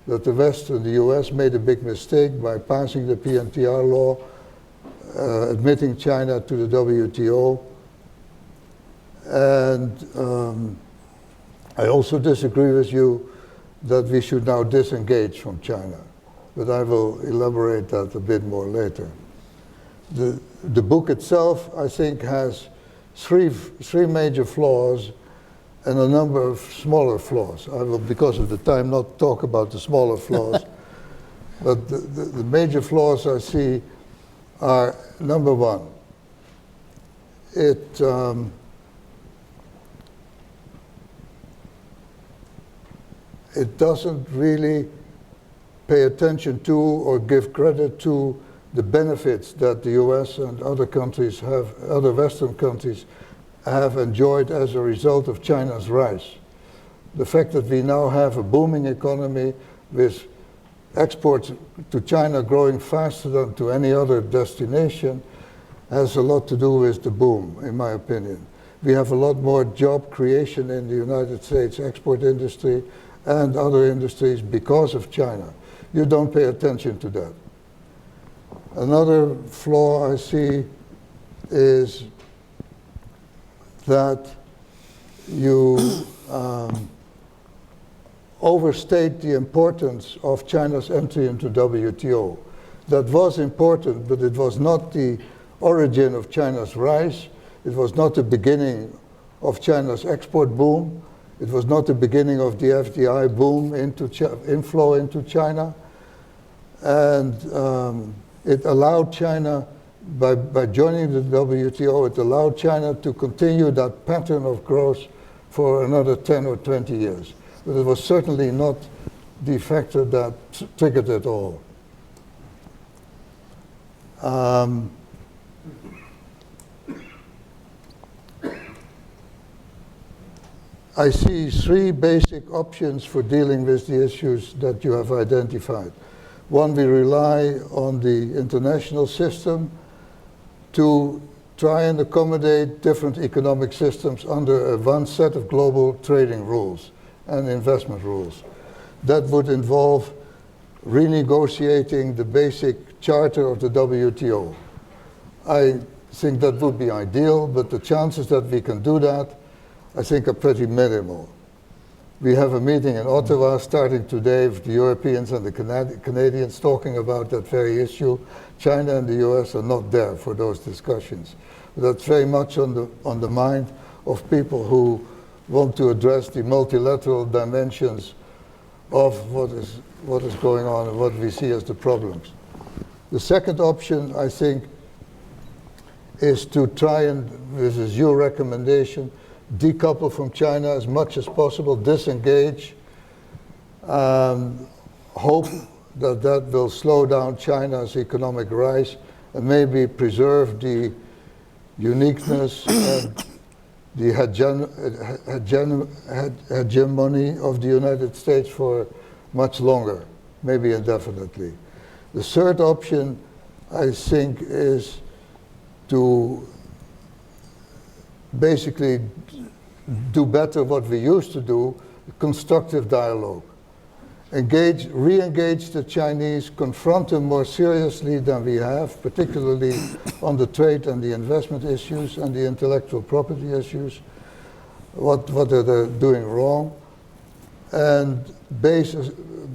that the West and the US made a big mistake by passing the PNTR law, admitting China to the WTO. And I also disagree with you that we should now disengage from China, but I will elaborate that a bit more later. The book itself, I think, has three major flaws and a number of smaller flaws. I will, because of the time, not talk about the smaller flaws, but the major flaws I see are, number one, it doesn't really pay attention to or give credit to the benefits that the US and other countries have, other Western countries have enjoyed as a result of China's rise. The fact that we now have a booming economy with exports to China growing faster than to any other destination has a lot to do with the boom, in my opinion. We have a lot more job creation in the United States export industry and other industries because of China. You don't pay attention to that. Another flaw I see is that you overstate the importance of China's entry into WTO. That was important, but it was not the origin of China's rise. It was not the beginning of China's export boom. It was not the beginning of the FDI boom inflow into China. And it allowed China, by joining the WTO, it allowed China to continue that pattern of growth for another 10 or 20 years. But it was certainly not the factor that triggered it all. I see three basic options for dealing with the issues that you have identified. One, we rely on the international system to try and accommodate different economic systems under one set of global trading rules and investment rules. That would involve renegotiating the basic charter of the WTO. I think that would be ideal, but the chances that we can do that, I think, are pretty minimal. We have a meeting in Ottawa starting today with the Europeans and the Canadians talking about that very issue. China and the US are not there for those discussions. But that's very much on the mind of people who want to address the multilateral dimensions of what is going on and what we see as the problems. The second option, I think, is to try and, this is your recommendation, decouple from China as much as possible, disengage, hope that that will slow down China's economic rise and maybe preserve the uniqueness and the hegemony of the United States for much longer, maybe indefinitely. The third option, I think, is to basically do better what we used to do, constructive dialogue. Re-engage the Chinese, confront them more seriously than we have, particularly on the trade and the investment issues and the intellectual property issues, what are they doing wrong, and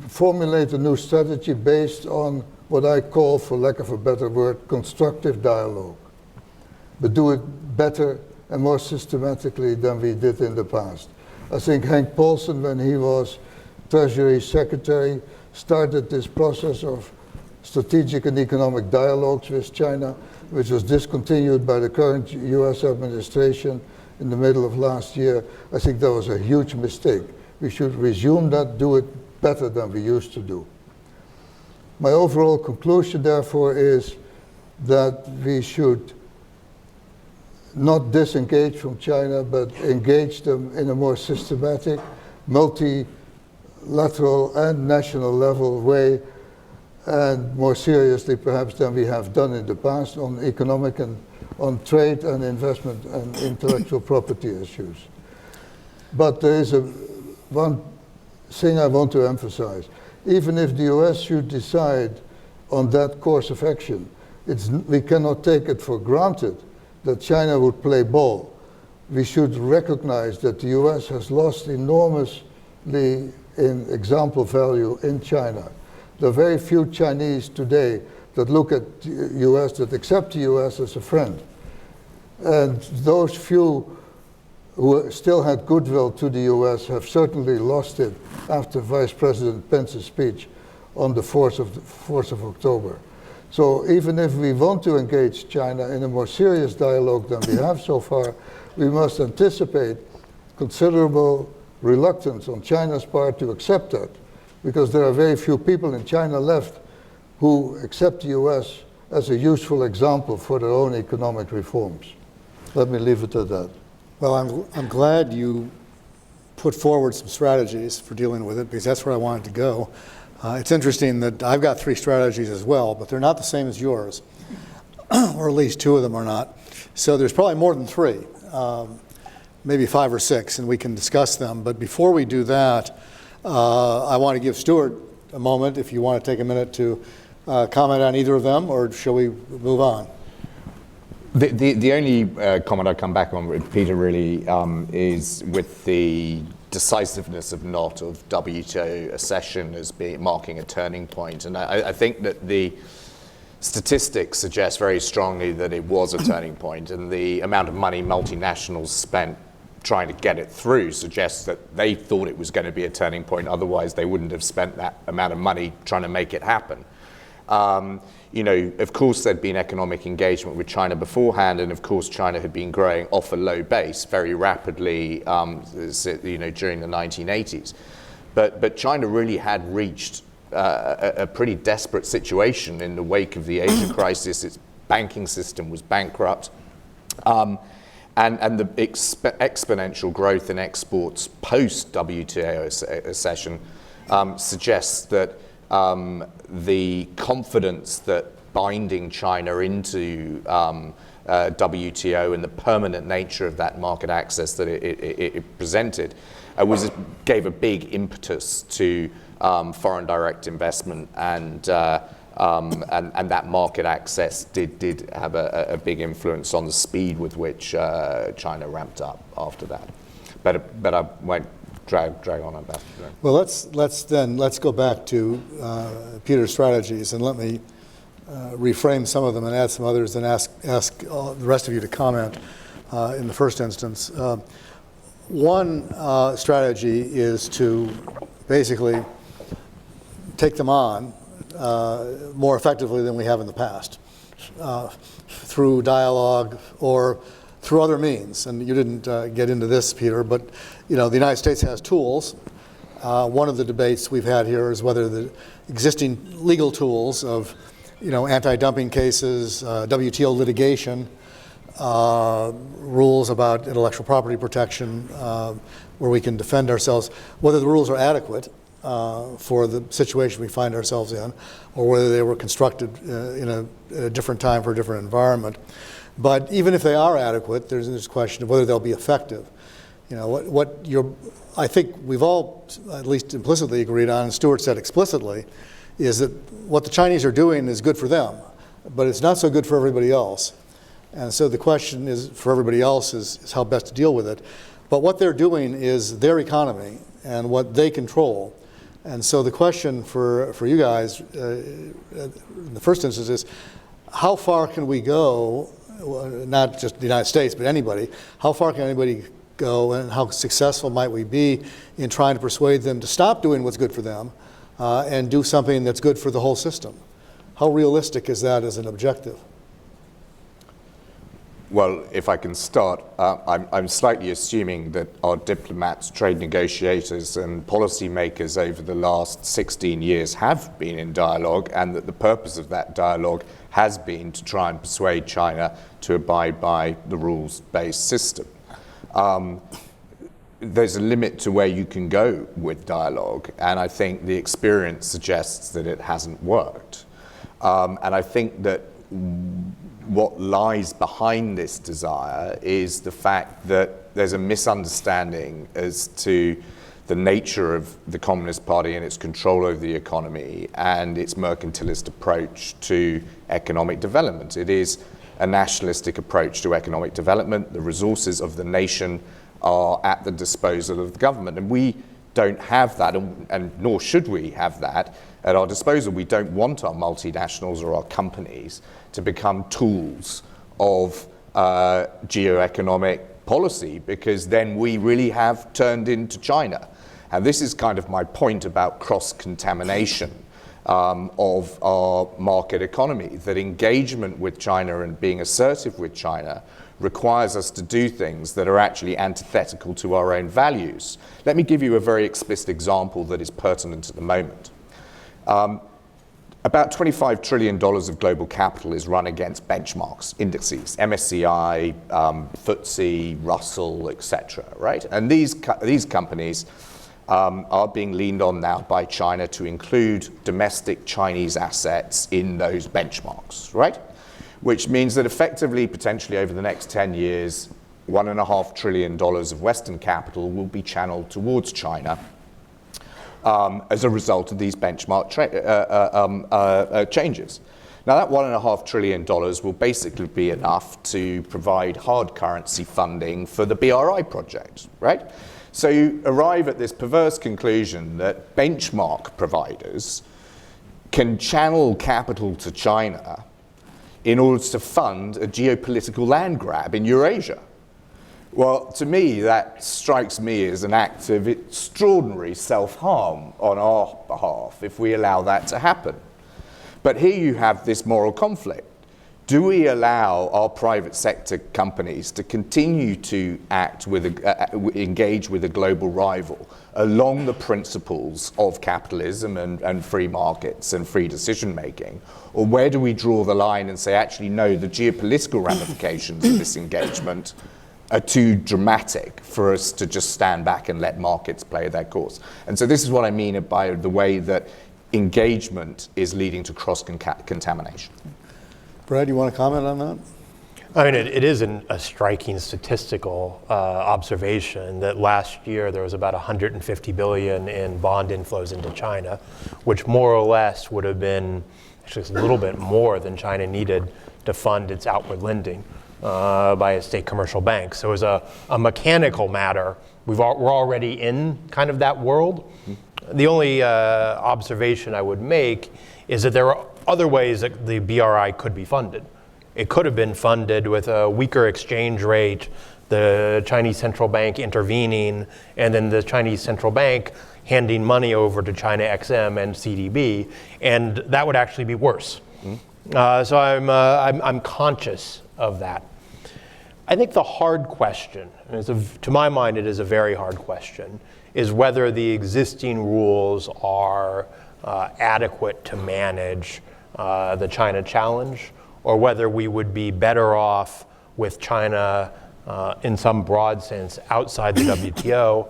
formulate a new strategy based on what I call, for lack of a better word, constructive dialogue. But do it better and more systematically than we did in the past. I think Henk Paulsen, when he was Treasury Secretary, started this process of strategic and economic dialogues with China, which was discontinued by the current US administration in the middle of last year. I think that was a huge mistake. We should resume that, do it better than we used to do. My overall conclusion, therefore, is that we should not disengage from China, but engage them in a more systematic, multilateral and national level way, and more seriously perhaps than we have done in the past on economic and on trade and investment and intellectual property issues. But there is one thing I want to emphasize. Even if the US should decide on that course of action, we cannot take it for granted that China would play ball. We should recognize that the US has lost enormously in example value in China. There are very few Chinese today that look at the US, that accept the US as a friend. And those few who still had goodwill to the US have certainly lost it after Vice President Pence's speech on the 4th of October. So even if we want to engage China in a more serious dialogue than we have so far, we must anticipate considerable reluctance on China's part to accept that, because there are very few people in China left who accept the US as a useful example for their own economic reforms. Let me leave it at that. Well, I'm glad you put forward some strategies for dealing with it, because that's where I wanted to go. It's interesting that I've got 3 strategies as well, but they're not the same as yours, or at least 2 of them are not. So there's probably more than 3, maybe 5 or 6, and we can discuss them. But before we do that, I want to give Stewart a moment, if you want to take a minute to comment on either of them, or shall we move on? The only comment I'd come back on with Peter really is with the decisiveness of not of WTO accession as being marking a turning point. And I think that the statistics suggest very strongly that it was a turning point, and the amount of money multinationals spent trying to get it through suggests that they thought it was going to be a turning point. Otherwise, they wouldn't have spent that amount of money trying to make it happen. Of course, there'd been economic engagement with China beforehand, and of course, China had been growing off a low base very rapidly, during the 1980s. But China really had reached a pretty desperate situation in the wake of the Asia crisis. Its banking system was bankrupt. And the exponential growth in exports post-WTO accession suggests that the confidence that binding China into WTO and the permanent nature of that market access that it presented gave a big impetus to foreign direct investment, and that market access did have a big influence on the speed with which China ramped up after that. But I won't drag on about that. Well, let's go back to Peter's strategies, and let me reframe some of them and add some others, and ask the rest of you to comment in the first instance. One strategy is to basically take them on more effectively than we have in the past, through dialogue or through other means. And you didn't get into this, Peter, but the United States has tools. One of the debates we've had here is whether the existing legal tools of anti-dumping cases, WTO litigation, rules about intellectual property protection, where we can defend ourselves, whether the rules are adequate for the situation we find ourselves in, or whether they were constructed in a different time for a different environment. But even if they are adequate, there's this question of whether they'll be effective. I think we've all at least implicitly agreed on, and Stewart said explicitly, is that what the Chinese are doing is good for them, but it's not so good for everybody else. And so the question is, for everybody else, is how best to deal with it. But what they're doing is their economy and what they control. And so the question for you guys, in the first instance, is how far can we go, not just the United States, but anybody, how far can anybody go, and how successful might we be in trying to persuade them to stop doing what's good for them and do something that's good for the whole system? How realistic is that as an objective? Well, if I can start, I'm slightly assuming that our diplomats, trade negotiators, and policymakers over the last 16 years have been in dialogue, and that the purpose of that dialogue has been to try and persuade China to abide by the rules-based system. There's a limit to where you can go with dialogue, and I think the experience suggests that it hasn't worked. And I think that what lies behind this desire is the fact that there's a misunderstanding as to the nature of the Communist Party and its control over the economy and its mercantilist approach to economic development. It is a nationalistic approach to economic development. The resources of the nation are at the disposal of the government, and we don't have that, and nor should we have that at our disposal. We don't want our multinationals or our companies to become tools of geoeconomic policy, because then we really have turned into China. And this is kind of my point about cross-contamination of our market economy, that engagement with China and being assertive with China requires us to do things that are actually antithetical to our own values. Let me give you a very explicit example that is pertinent at the moment. About $25 trillion of global capital is run against benchmarks, indices, MSCI, FTSE, Russell, etc., right? And these companies are being leaned on now by China to include domestic Chinese assets in those benchmarks, right? Which means that effectively, potentially over the next 10 years, $1.5 trillion of Western capital will be channeled towards China as a result of these benchmark changes. Now, that $1.5 trillion will basically be enough to provide hard currency funding for the BRI project, right? So you arrive at this perverse conclusion that benchmark providers can channel capital to China in order to fund a geopolitical land grab in Eurasia. Well, to me, that strikes me as an act of extraordinary self-harm on our behalf if we allow that to happen. But here you have this moral conflict. Do we allow our private sector companies to continue to engage with a global rival along the principles of capitalism and free markets and free decision making? Or where do we draw the line and say, actually, no, the geopolitical ramifications of this engagement are too dramatic for us to just stand back and let markets play their course? And so this is what I mean by the way that engagement is leading to cross-contamination. Brad, you want to comment on that? I mean, it is a striking statistical observation that last year there was about 150 billion in bond inflows into China, which more or less would have been actually a little bit more than China needed to fund its outward lending by a state commercial bank. So it was a mechanical matter. We're already in kind of that world. The only observation I would make is that there are other ways that the BRI could be funded. It could have been funded with a weaker exchange rate, the Chinese central bank intervening, and then the Chinese central bank handing money over to China XM and CDB, and that would actually be worse. So I'm conscious of that. I think the hard question, and to my mind it is a very hard question, is whether the existing rules are adequate to manage the China challenge, or whether we would be better off with China in some broad sense outside the WTO.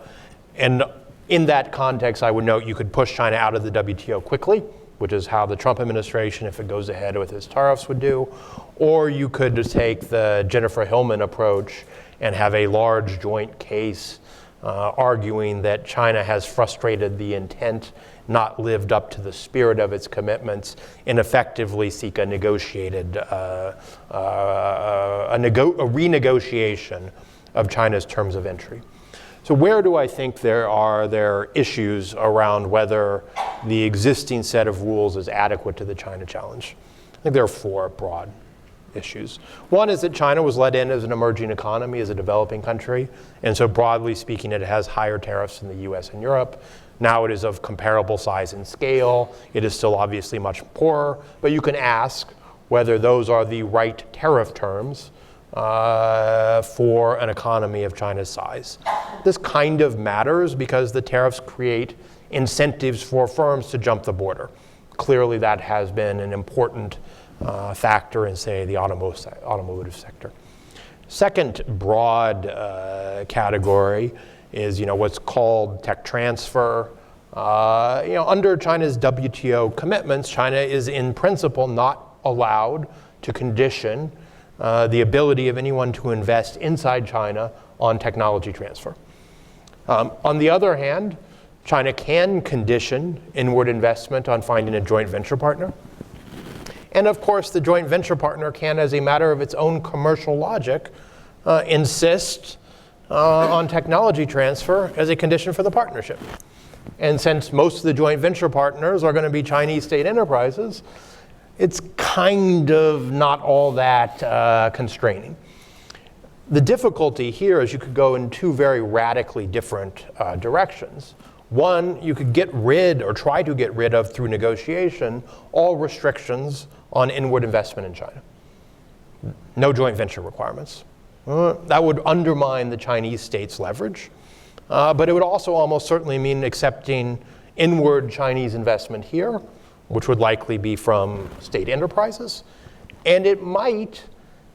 And in that context, I would note you could push China out of the WTO quickly, which is how the Trump administration, if it goes ahead with its tariffs, would do. Or you could take the Jennifer Hillman approach and have a large joint case arguing that China has frustrated the intent, not lived up to the spirit of its commitments, and effectively seek a renegotiation of China's terms of entry. So where do I think there are issues around whether the existing set of rules is adequate to the China challenge? I think there are four broad issues. One is that China was let in as an emerging economy, as a developing country, and so broadly speaking, it has higher tariffs than the US and Europe. Now it is of comparable size and scale. It is still obviously much poorer, but you can ask whether those are the right tariff terms for an economy of China's size. This kind of matters because the tariffs create incentives for firms to jump the border. Clearly that has been an important factor in, say, the automotive sector. Second broad category is, what's called tech transfer. Under China's WTO commitments, China is in principle not allowed to condition the ability of anyone to invest inside China on technology transfer. On the other hand, China can condition inward investment on finding a joint venture partner. And of course, the joint venture partner can, as a matter of its own commercial logic, insist on technology transfer as a condition for the partnership. And since most of the joint venture partners are going to be Chinese state enterprises, it's kind of not all that constraining. The difficulty here is you could go in two very radically different directions. One, you could get rid, or try to get rid of through negotiation, all restrictions on inward investment in China. No joint venture requirements. That would undermine the Chinese state's leverage, but it would also almost certainly mean accepting inward Chinese investment here, which would likely be from state enterprises, and it might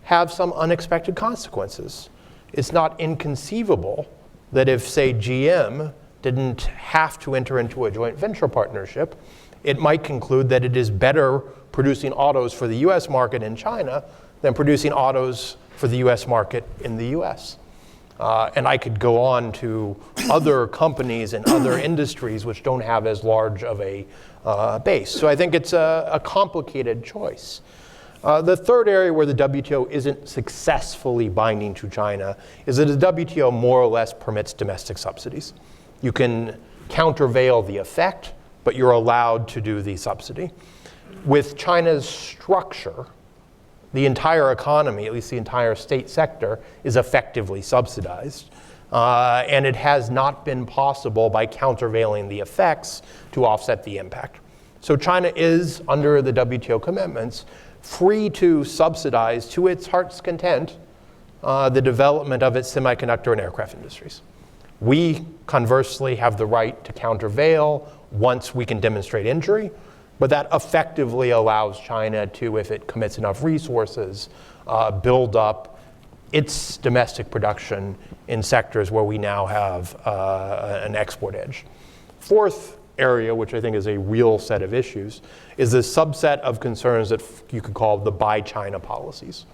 have some unexpected consequences. It's not inconceivable that if, say, GM didn't have to enter into a joint venture partnership, it might conclude that it is better producing autos for the US market in China than producing autos for the US market in the US. And I could go on to other companies and other industries which don't have as large of a base. So I think it's a complicated choice. The third area where the WTO isn't successfully binding to China is that the WTO more or less permits domestic subsidies. You can countervail the effect, but you're allowed to do the subsidy. With China's structure, the entire economy, at least the entire state sector, is effectively subsidized. And it has not been possible by countervailing the effects to offset the impact. So China is, under the WTO commitments, free to subsidize to its heart's content the development of its semiconductor and aircraft industries. We, conversely, have the right to countervail once we can demonstrate injury, but that effectively allows China to, if it commits enough resources, build up its domestic production in sectors where we now have an export edge. Fourth area, which I think is a real set of issues, is a subset of concerns that you could call the Buy China policies,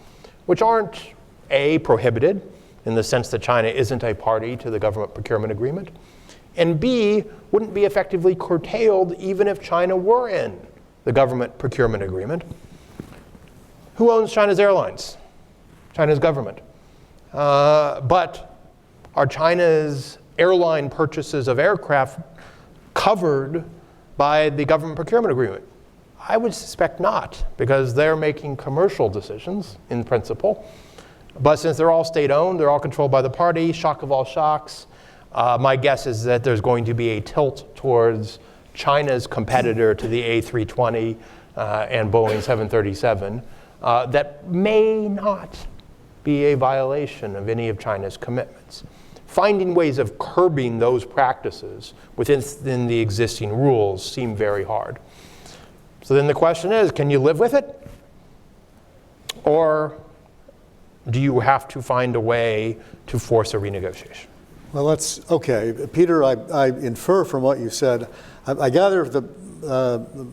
which aren't A, prohibited in the sense that China isn't a party to the government procurement agreement, and B, wouldn't be effectively curtailed even if China were in the government procurement agreement. Who owns China's airlines? China's government. But are China's airline purchases of aircraft covered by the government procurement agreement? I would suspect not, because they're making commercial decisions in principle. But since they're all state-owned, they're all controlled by the party, shock of all shocks, my guess is that there's going to be a tilt towards China's competitor to the A320 and Boeing 737 that may not be a violation of any of China's commitments. Finding ways of curbing those practices within the existing rules seem very hard. So then the question is, can you live with it? Or do you have to find a way to force a renegotiation? Well, okay. Peter, I infer from what you said, I gather the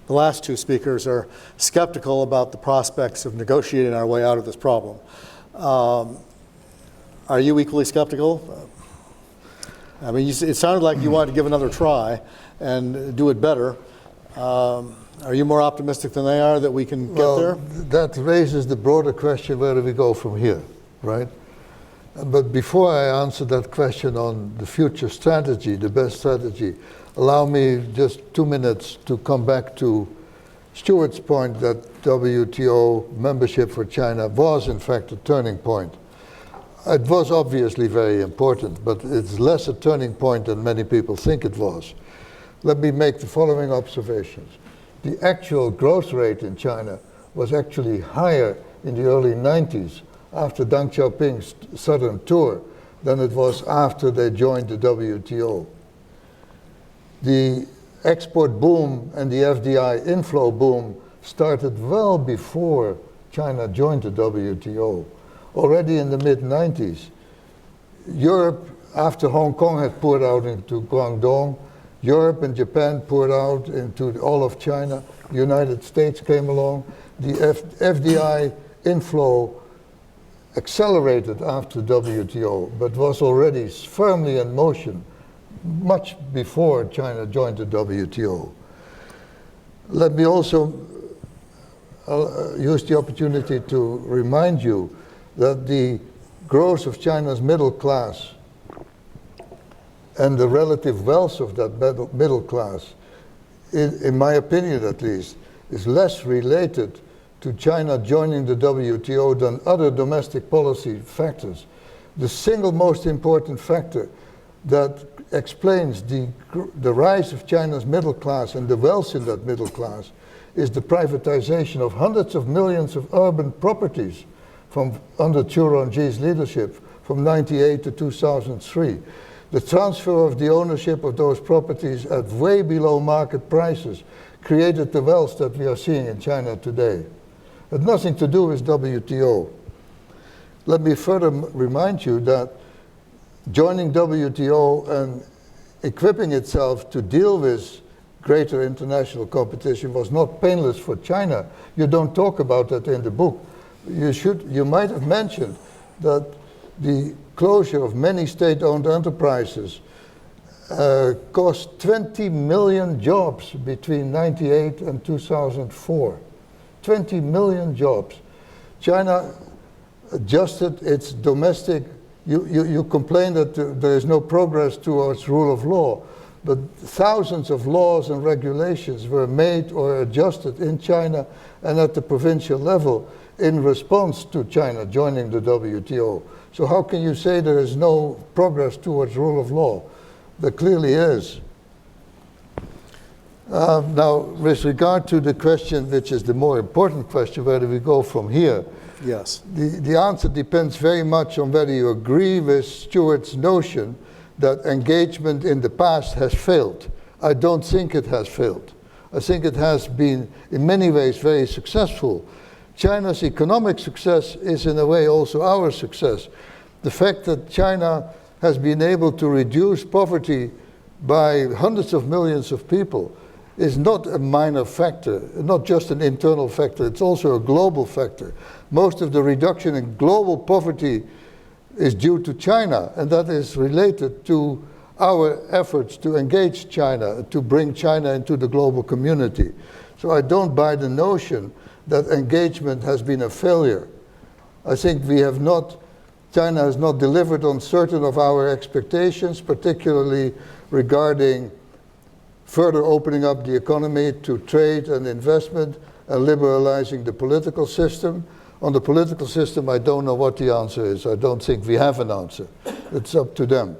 last two speakers are skeptical about the prospects of negotiating our way out of this problem. Are you equally skeptical? I mean, it sounded like you wanted to give another try and do it better. Are you more optimistic than they are that we can get there? That raises the broader question, where do we go from here, right? But before I answer that question on the future strategy, the best strategy, allow me just 2 minutes to come back to Stewart's point that WTO membership for China was in fact a turning point. It was obviously very important, but it's less a turning point than many people think it was. Let me make the following observations. The actual growth rate in China was actually higher in the early 90s after Deng Xiaoping's southern tour than it was after they joined the WTO. The export boom and the FDI inflow boom started well before China joined the WTO. Already in the mid-90s, Europe, after Hong Kong had poured out into Guangdong, Europe and Japan poured out into all of China, the United States came along, the FDI inflow accelerated after WTO, but was already firmly in motion much before China joined the WTO. Let me also use the opportunity to remind you that the growth of China's middle class and the relative wealth of that middle class, in my opinion at least, is less related to China joining the WTO than other domestic policy factors. The single most important factor that explains the rise of China's middle class and the wealth in that middle class is the privatization of hundreds of millions of urban properties from under Zhu Rongji's leadership from 1998 to 2003. The transfer of the ownership of those properties at way below market prices created the wealth that we are seeing in China today. It had nothing to do with WTO. Let me further remind you that joining WTO and equipping itself to deal with greater international competition was not painless for China. You don't talk about that in the book. You might have mentioned that the closure of many state-owned enterprises cost 20 million jobs between 1998 and 2004. 20 million jobs. China adjusted its domestic, you complain that there is no progress towards rule of law, but thousands of laws and regulations were made or adjusted in China and at the provincial level in response to China joining the WTO. So how can you say there is no progress towards rule of law? There clearly is. Now, with regard to the question, which is the more important question, where do we go from here? Yes. The answer depends very much on whether you agree with Stewart's notion that engagement in the past has failed. I don't think it has failed. I think it has been, in many ways, very successful. China's economic success is, in a way, also our success. The fact that China has been able to reduce poverty by hundreds of millions of people is not a minor factor, not just an internal factor, it's also a global factor. Most of the reduction in global poverty is due to China, and that is related to our efforts to engage China, to bring China into the global community. So I don't buy the notion that engagement has been a failure. I think China has not delivered on certain of our expectations, particularly regarding further opening up the economy to trade and investment and liberalizing the political system. On the political system, I don't know what the answer is. I don't think we have an answer. It's up to them.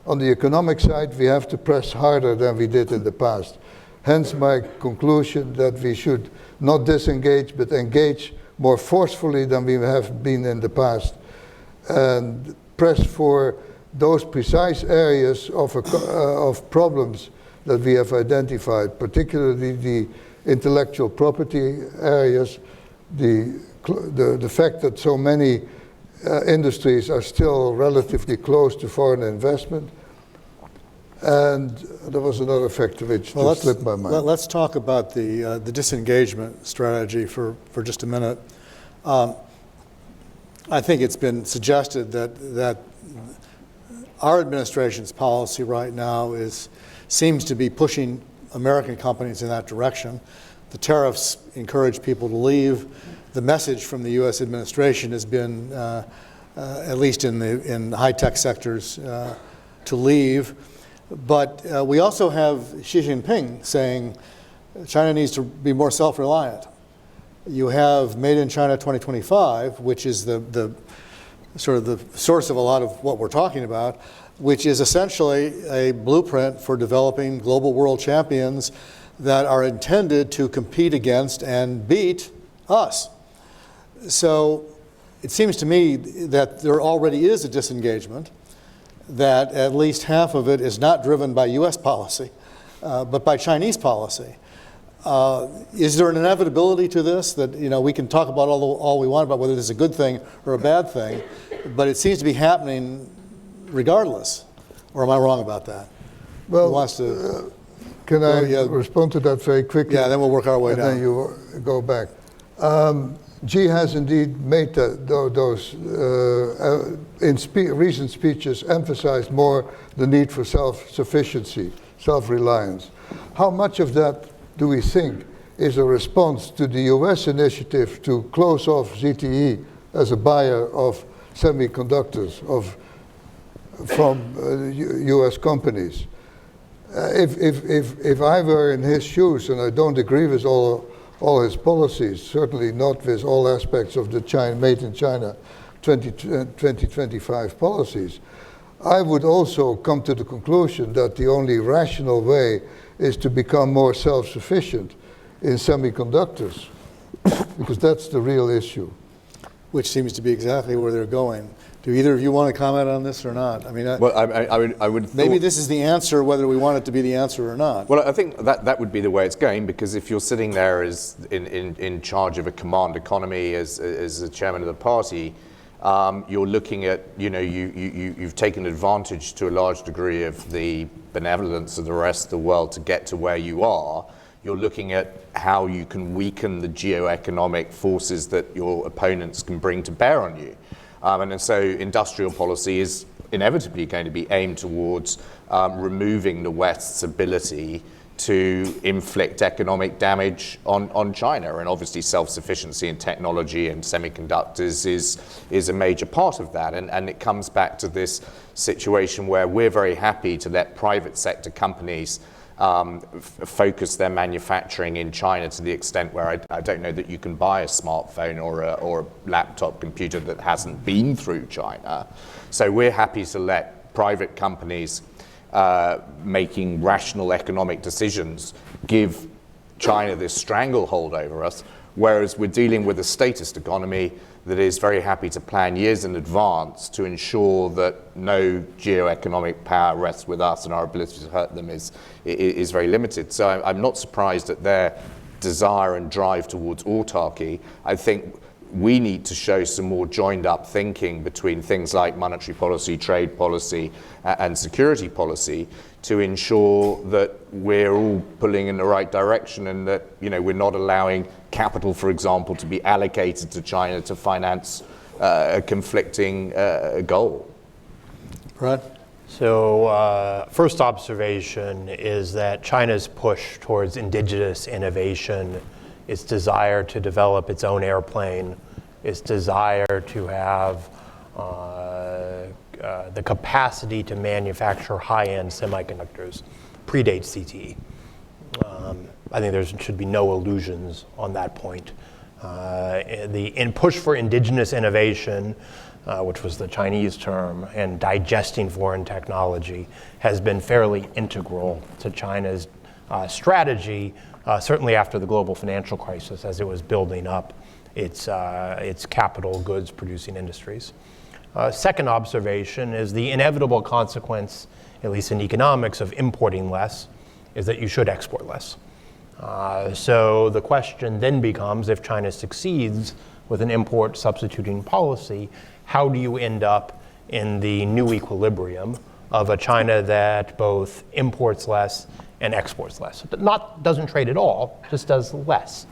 On the economic side, we have to press harder than we did in the past. Hence my conclusion that we should not disengage, but engage more forcefully than we have been in the past, and press for those precise areas of problems that we have identified, particularly the intellectual property areas, the fact that so many industries are still relatively close to foreign investment. And there was another factor which just slipped my mind. Let's talk about the disengagement strategy for just a minute. I think it's been suggested that our administration's policy right now seems to be pushing American companies in that direction. The tariffs encourage people to leave. The message from the U.S. administration has been, at least in the high-tech sectors, to leave. But we also have Xi Jinping saying China needs to be more self-reliant. You have Made in China 2025, which is the sort of the source of a lot of what we're talking about, which is essentially a blueprint for developing global world champions that are intended to compete against and beat us. So it seems to me that there already is a disengagement, that at least half of it is not driven by US policy, but by Chinese policy. Is there an inevitability to this that, we can talk about all we want about whether this is a good thing or a bad thing, but it seems to be happening regardless? Or am I wrong about that? Well, who wants to? Can I respond to that very quickly? Yeah, then we'll work our way down. And then you go back. Xi has indeed made those, in recent speeches, emphasized more the need for self-sufficiency, self-reliance. How much of that do we think is a response to the US initiative to close off ZTE as a buyer of semiconductors from US companies? If I were in his shoes, and I don't agree with all his policies, certainly not with all aspects of the Made in China 2025 policies, I would also come to the conclusion that the only rational way is to become more self-sufficient in semiconductors, because that's the real issue. Which seems to be exactly where they're going. Do either of you want to comment on this or not? I mean, well, I would maybe this is the answer, whether we want it to be the answer or not. Well, I think that would be the way it's going, because if you're sitting there as in charge of a command economy as the chairman of the party, you're looking at, you've taken advantage to a large degree of the benevolence of the rest of the world to get to where you are. You're looking at how you can weaken the geoeconomic forces that your opponents can bring to bear on you. And so industrial policy is inevitably going to be aimed towards removing the West's ability to inflict economic damage on China. And obviously self-sufficiency in technology and semiconductors is a major part of that. And it comes back to this situation where we're very happy to let private sector companies focus their manufacturing in China to the extent where I don't know that you can buy a smartphone or a laptop computer that hasn't been through China. So we're happy to let private companies making rational economic decisions give China this stranglehold over us, whereas we're dealing with a statist economy that is very happy to plan years in advance to ensure that no geoeconomic power rests with us and our ability to hurt them is very limited. So I'm not surprised at their desire and drive towards autarky. I think we need to show some more joined up thinking between things like monetary policy, trade policy, and security policy to ensure that we're all pulling in the right direction and that, you know, we're not allowing capital, for example, to be allocated to China to finance a conflicting goal. Brad? So first observation is that China's push towards indigenous innovation, its desire to develop its own airplane, its desire to have the capacity to manufacture high-end semiconductors predates CTE. I think there should be no illusions on that point. The push for indigenous innovation, which was the Chinese term, and digesting foreign technology has been fairly integral to China's strategy, certainly after the global financial crisis as it was building up its capital goods producing industries. Second observation is the inevitable consequence, at least in economics, of importing less is that you should export less. So the question then becomes, if China succeeds with an import substituting policy, how do you end up in the new equilibrium of a China that both imports less and exports less? Doesn't trade at all, just does less.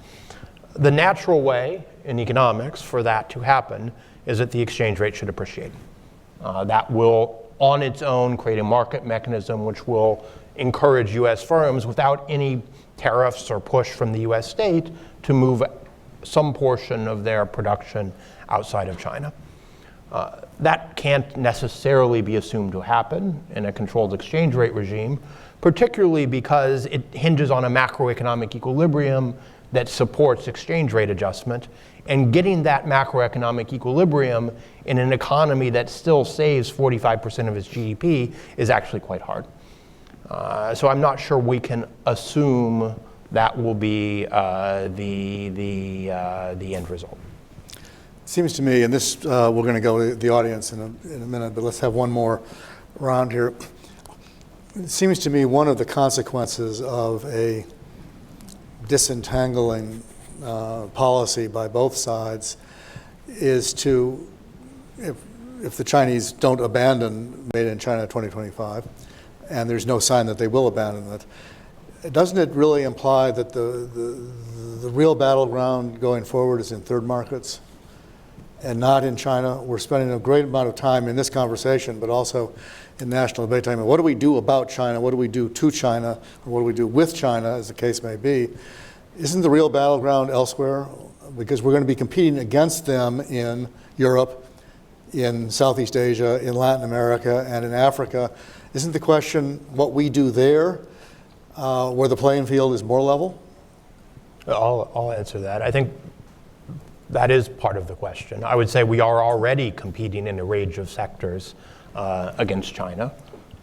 The natural way in economics for that to happen is that the exchange rate should appreciate. That will, on its own, create a market mechanism which will encourage U.S. firms without any tariffs or push from the U.S. state to move some portion of their production outside of China. That can't necessarily be assumed to happen in a controlled exchange rate regime, particularly because it hinges on a macroeconomic equilibrium that supports exchange rate adjustment. And getting that macroeconomic equilibrium in an economy that still saves 45% of its GDP is actually quite hard. So I'm not sure we can assume that will be the end result. It seems to me, and this we're going to go to the audience in a minute, but let's have one more round here. It seems to me one of the consequences of a disentangling policy by both sides is to, if the Chinese don't abandon Made in China 2025, and there's no sign that they will abandon it, doesn't it really imply that the real battleground going forward is in third markets and not in China? We're spending a great amount of time in this conversation, but also in national debate time. What do we do about China? What do we do to China? Or what do we do with China, as the case may be? Isn't the real battleground elsewhere? Because we're going to be competing against them in Europe, in Southeast Asia, in Latin America, and in Africa. Isn't the question what we do there, where the playing field is more level? I'll answer that. I think that is part of the question. I would say we are already competing in a range of sectors against China.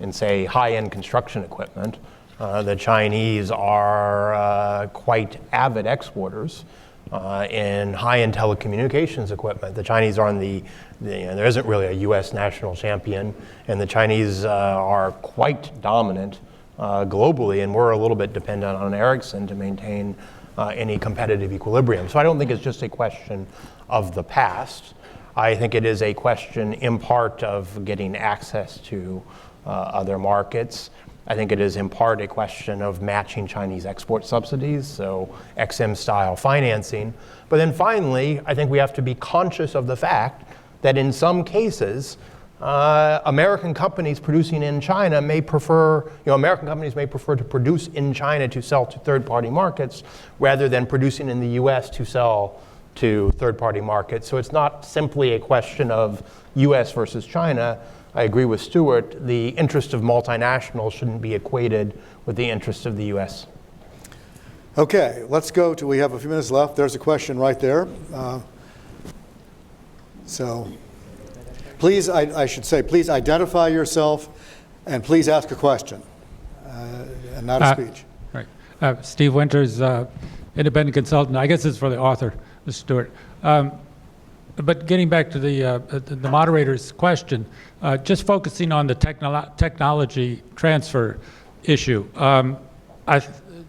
In, say, high-end construction equipment, the Chinese are quite avid exporters. In high-end telecommunications equipment, the Chinese are on there isn't really a U.S. national champion, and the Chinese are quite dominant globally, and we're a little bit dependent on Ericsson to maintain any competitive equilibrium. So I don't think it's just a question of the past. I think it is a question in part of getting access to other markets. I think it is in part a question of matching Chinese export subsidies, so XM-style financing. But then finally, I think we have to be conscious of the fact that in some cases, American companies producing in China may prefer, American companies may prefer to produce in China to sell to third-party markets rather than producing in the US to sell to third-party markets. So it's not simply a question of US versus China. I agree with Stewart, the interest of multinationals shouldn't be equated with the interest of the US. Okay, let's go to, we have a few minutes left. There's a question right there. So please, I should say, please identify yourself and please ask a question and not a speech. Right. Steve Winters, independent consultant. I guess it's for the author, Mr. Stewart. But getting back to the moderator's question, just focusing on the technology transfer issue,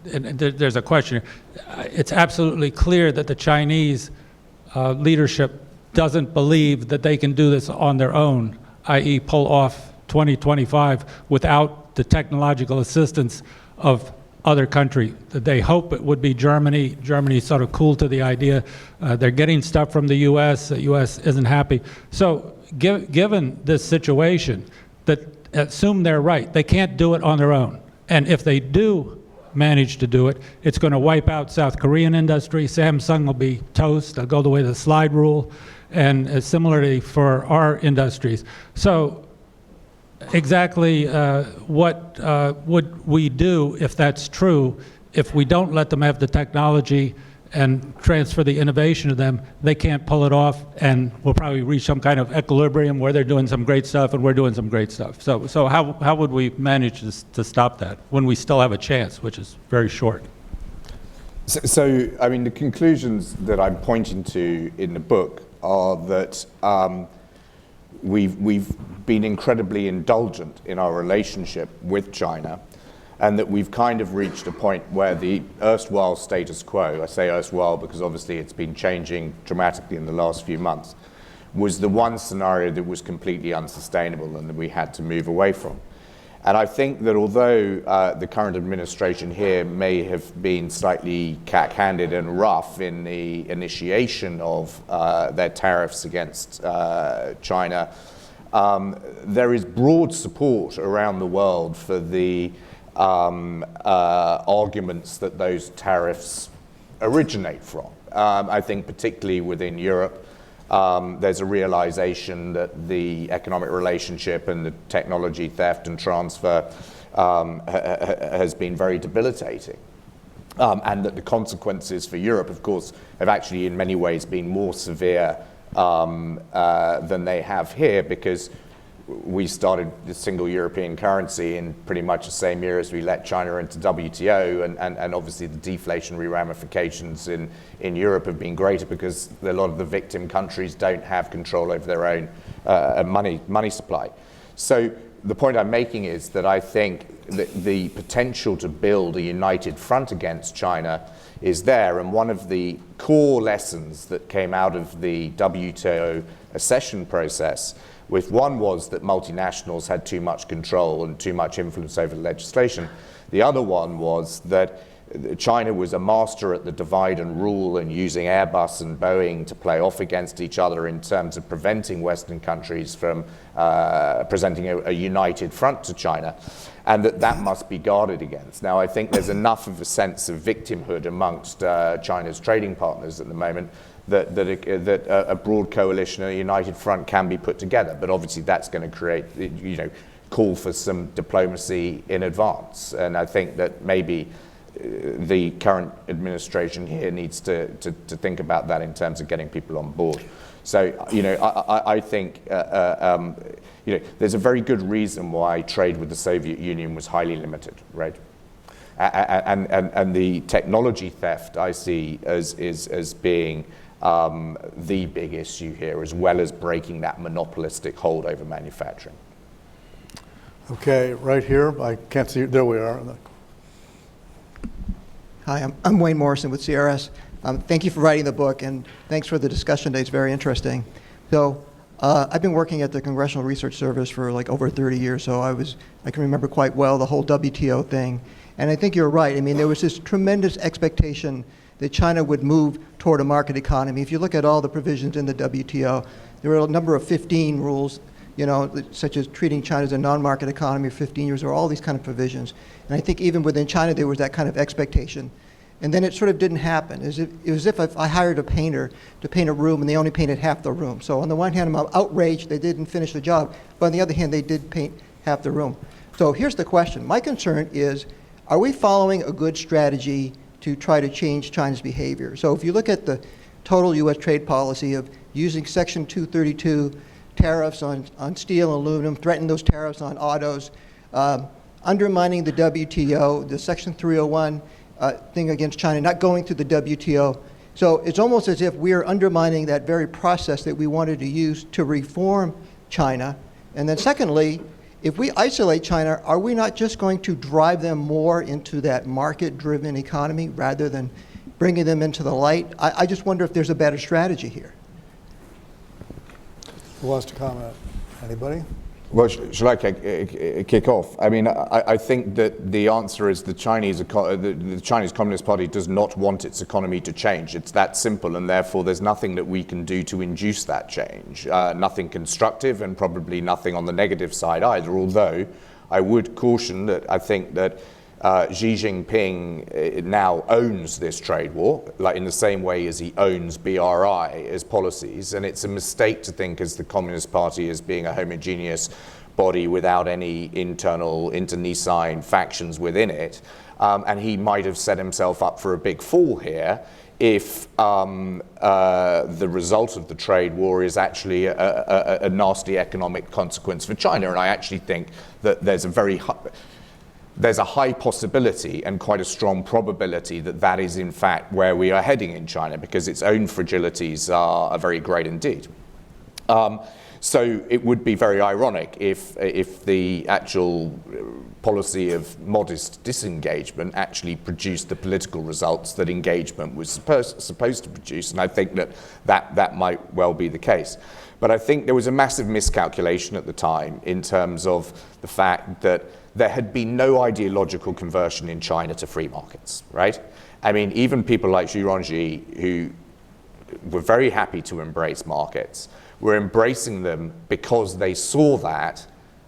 there's a question. It's absolutely clear that the Chinese leadership doesn't believe that they can do this on their own, i.e. pull off 2025 without the technological assistance of other countries. They hope it would be Germany. Germany's sort of cool to the idea. They're getting stuff from the U.S. The U.S. isn't happy. So given this situation, that assume they're right, they can't do it on their own. And if they do manage to do it, it's going to wipe out South Korean industry. Samsung will be toast. They'll go the way of the slide rule. And similarly for our industries. So exactly what would we do if that's true? If we don't let them have the technology and transfer the innovation to them, they can't pull it off, and we'll probably reach some kind of equilibrium where they're doing some great stuff and we're doing some great stuff. So how would we manage to stop that when we still have a chance, which is very short? So I mean, the conclusions that I'm pointing to in the book are that we've been incredibly indulgent in our relationship with China, and that we've kind of reached a point where the erstwhile status quo, I say erstwhile because obviously it's been changing dramatically in the last few months, was the one scenario that was completely unsustainable and that we had to move away from. And I think that although the current administration here may have been slightly cack-handed and rough in the initiation of their tariffs against China, there is broad support around the world for the arguments that those tariffs originate from. I think particularly within Europe, there's a realization that the economic relationship and the technology theft and transfer has been very debilitating. And that the consequences for Europe, of course, have actually in many ways been more severe than they have here, because we started the single European currency in pretty much the same year as we let China into WTO, and obviously the deflationary ramifications in Europe have been greater because a lot of the victim countries don't have control over their own money supply. So the point I'm making is that I think that the potential to build a united front against China is there, and one of the core lessons that came out of the WTO accession process one was that multinationals had too much control and too much influence over the legislation. The other one was that China was a master at the divide and rule and using Airbus and Boeing to play off against each other in terms of preventing Western countries from presenting a united front to China, and that must be guarded against. Now, I think there's enough of a sense of victimhood amongst China's trading partners at the moment that a broad coalition, a united front can be put together. But obviously that's going to create, call for some diplomacy in advance. And I think that maybe the current administration here needs to think about that in terms of getting people on board. So, I think, there's a very good reason why trade with the Soviet Union was highly limited, right? And the technology theft I see as being the big issue here, as well as breaking that monopolistic hold over manufacturing. Okay, right here. I can't see. There we are. Hi, I'm Wayne Morrison with CRS. Thank you for writing the book, and thanks for the discussion today. It's very interesting. So I've been working at the Congressional Research Service for like over 30 years, so I can remember quite well the whole WTO thing. And I think you're right. I mean, there was this tremendous expectation that China would move toward a market economy. If you look at all the provisions in the WTO, there were a number of 15 rules such as treating China as a non-market economy for 15 years, or all these kind of provisions. And I think even within China, there was that kind of expectation. And then it sort of didn't happen. It was as if I hired a painter to paint a room and they only painted half the room. So on the one hand, I'm outraged they didn't finish the job, but on the other hand, they did paint half the room. So here's the question. My concern is, are we following a good strategy to try to change China's behavior? So if you look at the total U.S. trade policy of using Section 232 tariffs on steel and aluminum, threatening those tariffs on autos, undermining the WTO, the Section 301 thing against China, not going through the WTO. So it's almost as if we are undermining that very process that we wanted to use to reform China. And then secondly, if we isolate China, are we not just going to drive them more into that market-driven economy rather than bringing them into the light? I just wonder if there's a better strategy here. Who wants to comment? Anybody? Well, shall I kick off? I mean, I think that the answer is the Chinese Communist Party does not want its economy to change. It's that simple, and therefore there's nothing that we can do to induce that change. Nothing constructive, and probably nothing on the negative side either, although I would caution that I think that Xi Jinping now owns this trade war, like in the same way as he owns BRI as policies, and it's a mistake to think as the Communist Party as being a homogeneous body without any internal internecine factions within it, and he might have set himself up for a big fall here if the result of the trade war is actually a nasty economic consequence for China. And I actually think that there's a high possibility and quite a strong probability that that is in fact where we are heading in China, because its own fragilities are very great indeed. So it would be very ironic if the actual policy of modest disengagement actually produced the political results that engagement was supposed to produce, and I think that might well be the case. But I think there was a massive miscalculation at the time in terms of the fact that there had been no ideological conversion in China to free markets, right? I mean, even people like Xu Rongji, who were very happy to embrace markets, were embracing them because they saw that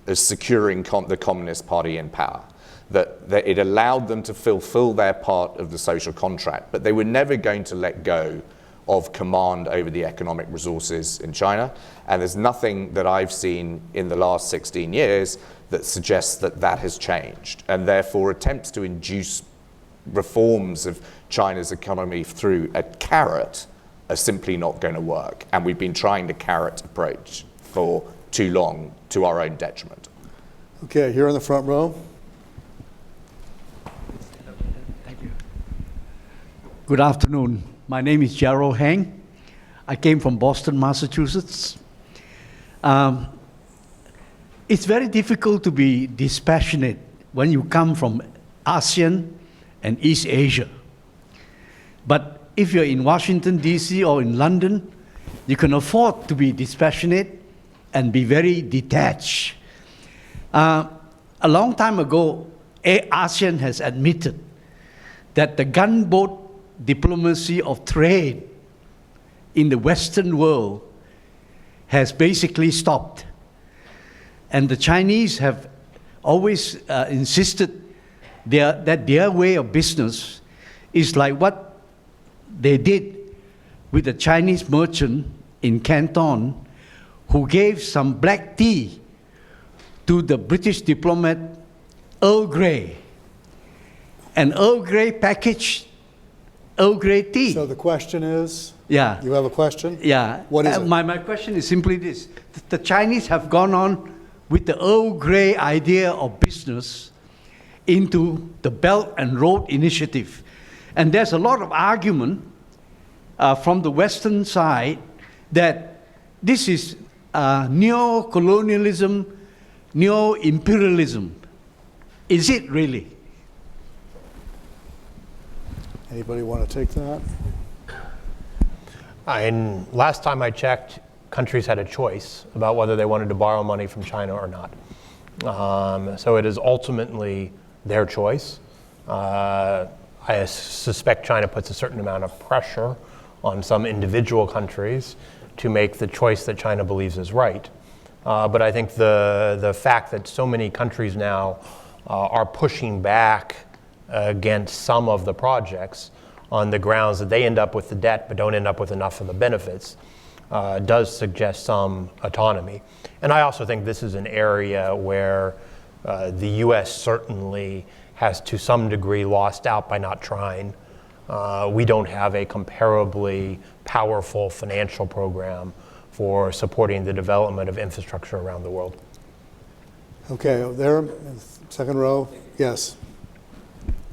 as securing the Communist Party in power, that it allowed them to fulfill their part of the social contract, but they were never going to let go of command over the economic resources in China. And there's nothing that I've seen in the last 16 years that suggests that that has changed. And therefore attempts to induce reforms of China's economy through a carrot are simply not going to work. And we've been trying the carrot approach for too long to our own detriment. Okay, here in the front row. Thank you. Good afternoon. My name is Gerald Heng. I came from Boston, Massachusetts. It's very difficult to be dispassionate when you come from ASEAN and East Asia. But if you're in Washington, D.C. or in London, you can afford to be dispassionate and be very detached. A long time ago, ASEAN has admitted that the gunboat diplomacy of trade in the Western world has basically stopped. And the Chinese have always insisted that their way of business is like what they did with the Chinese merchant in Canton who gave some black tea to the British diplomat Earl Grey. And Earl Grey packaged Earl Grey tea. So the question is? Yeah. You have a question? Yeah. What is it? My question is simply this. The Chinese have gone on with the Earl Grey idea of business into the Belt and Road Initiative. And there's a lot of argument from the Western side that this is neo-colonialism, neo-imperialism. Is it really? Anybody want to take that? And last time I checked, countries had a choice about whether they wanted to borrow money from China or not. So it is ultimately their choice. I suspect China puts a certain amount of pressure on some individual countries to make the choice that China believes is right. But I think the fact that so many countries now are pushing back against some of the projects on the grounds that they end up with the debt but don't end up with enough of the benefits does suggest some autonomy. And I also think this is an area where the U.S. certainly has to some degree lost out by not trying. We don't have a comparably powerful financial program for supporting the development of infrastructure around the world. Okay, there, second row, yes.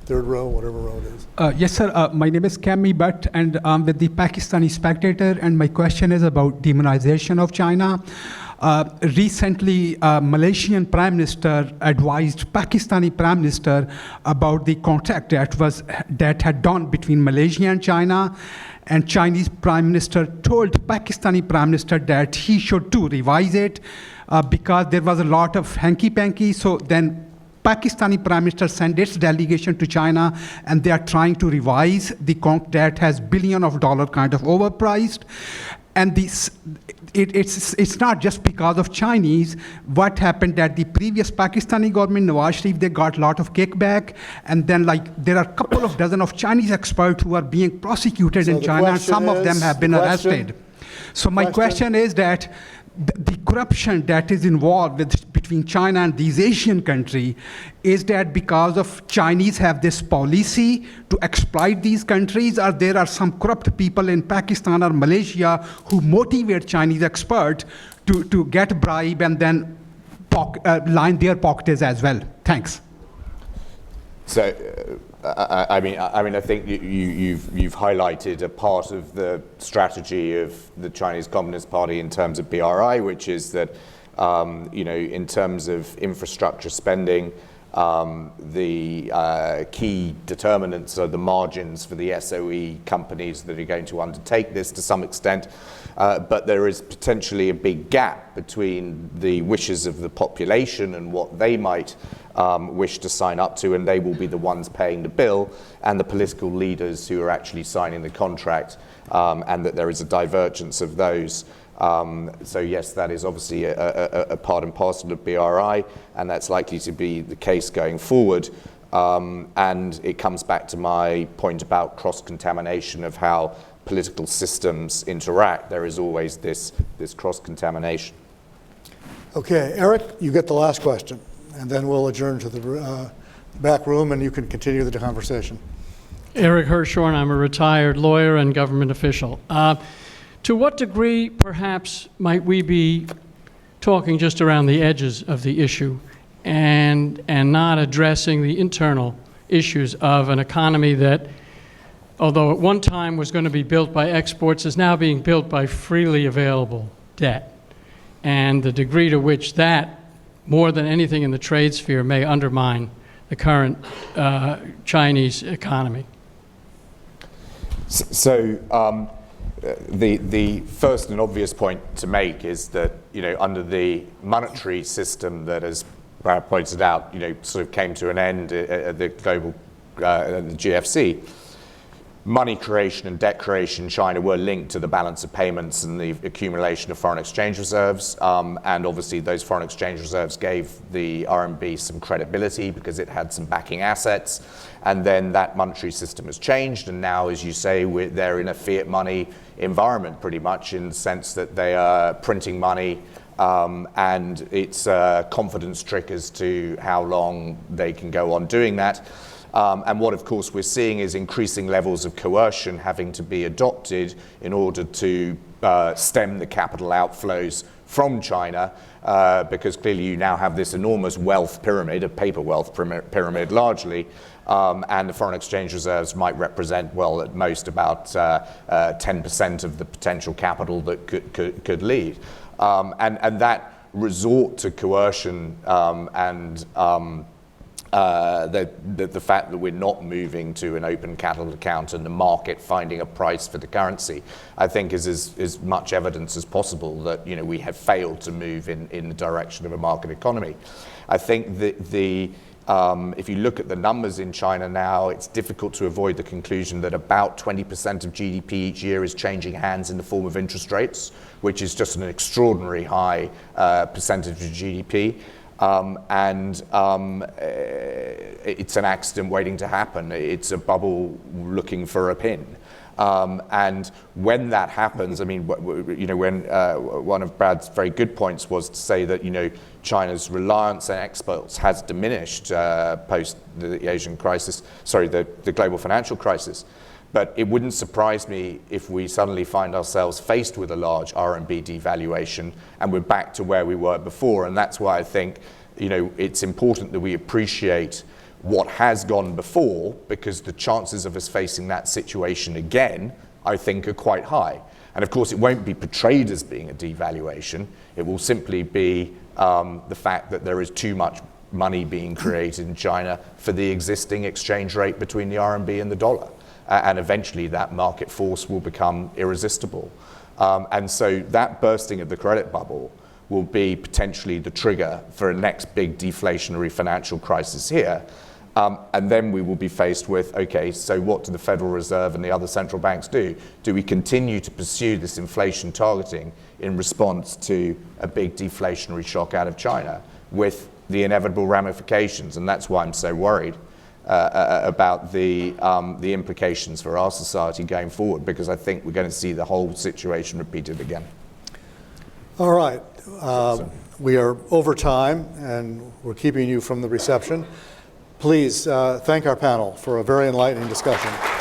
Third row, whatever row it is. Yes, sir. My name is Kami Bhatt, and I'm with the Pakistani Spectator, and my question is about demonization of China. Recently, Malaysian Prime Minister advised Pakistani Prime Minister about the contract that had done between Malaysia and China, and Chinese Prime Minister told Pakistani Prime Minister that he should too revise it because there was a lot of hanky-panky. So then Pakistani Prime Minister sent its delegation to China, and they are trying to revise the contract that has billions of dollars kind of overpriced. And it's not just because of Chinese. What happened that the previous Pakistani government, Nawaz Sharif, they got a lot of kickback, and then there are a couple of dozen of Chinese experts who are being prosecuted in China, and some of them have been arrested. So my question is that the corruption that is involved between China and these Asian countries, is that because of Chinese have this policy to exploit these countries, or there are some corrupt people in Pakistan or Malaysia who motivate Chinese experts to get bribe and then line their pockets as well? Thanks. So, I think you've highlighted a part of the strategy of the Chinese Communist Party in terms of BRI, which is that, in terms of infrastructure spending, the key determinants are the margins for the SOE companies that are going to undertake this to some extent. But there is potentially a big gap between the wishes of the population and what they might wish to sign up to, and they will be the ones paying the bill, and the political leaders who are actually signing the contract, and that there is a divergence of those. So yes, that is obviously a part and parcel of BRI, and that's likely to be the case going forward. And it comes back to my point about cross-contamination of how political systems interact. There is always this cross-contamination. Okay, Eric, you get the last question, and then we'll adjourn to the back room, and you can continue the conversation. Eric Hirschhorn, I'm a retired lawyer and government official. To what degree, perhaps, might we be talking just around the edges of the issue and not addressing the internal issues of an economy that, although at one time was going to be built by exports, is now being built by freely available debt, and the degree to which that, more than anything in the trade sphere, may undermine the current Chinese economy? So the first and obvious point to make is that, under the monetary system that, as Brad pointed out, sort of came to an end at the global the GFC, money creation and debt creation in China were linked to the balance of payments and the accumulation of foreign exchange reserves. And obviously those foreign exchange reserves gave the RMB some credibility because it had some backing assets. And then that monetary system has changed. And now, as you say, they're in a fiat money environment pretty much, in the sense that they are printing money. And it's a confidence trick as to how long they can go on doing that. And what, of course, we're seeing is increasing levels of coercion having to be adopted in order to stem the capital outflows from China, because clearly you now have this enormous wealth pyramid, a paper wealth pyramid largely, and the foreign exchange reserves might represent, well, at most about 10% of the potential capital that could leave. And that resort to coercion and the fact that we're not moving to an open capital account and the market finding a price for the currency, I think is as much evidence as possible that we have failed to move in the direction of a market economy. I think that the If you look at the numbers in China now, it's difficult to avoid the conclusion that about 20% of GDP each year is changing hands in the form of interest rates, which is just an extraordinary high percentage of GDP. It's an accident waiting to happen. It's a bubble looking for a pin. And when that happens, I mean, when one of Brad's very good points was to say that, China's reliance on exports has diminished post the Asian crisis, the global financial crisis. But it wouldn't surprise me if we suddenly find ourselves faced with a large RMB devaluation and we're back to where we were before. And that's why I think, it's important that we appreciate what has gone before, because the chances of us facing that situation again, I think, are quite high. And of course, it won't be portrayed as being a devaluation. It will simply be the fact that there is too much money being created in China for the existing exchange rate between the RMB and the dollar. And eventually that market force will become irresistible. And so that bursting of the credit bubble will be potentially the trigger for a next big deflationary financial crisis here. And then we will be faced with, okay, so what do the Federal Reserve and the other central banks do? Do we continue to pursue this inflation targeting in response to a big deflationary shock out of China with the inevitable ramifications? And that's why I'm so worried about the implications for our society going forward, because I think we're going to see the whole situation repeated again. All right. We are over time, and we're keeping you from the reception. Please thank our panel for a very enlightening discussion.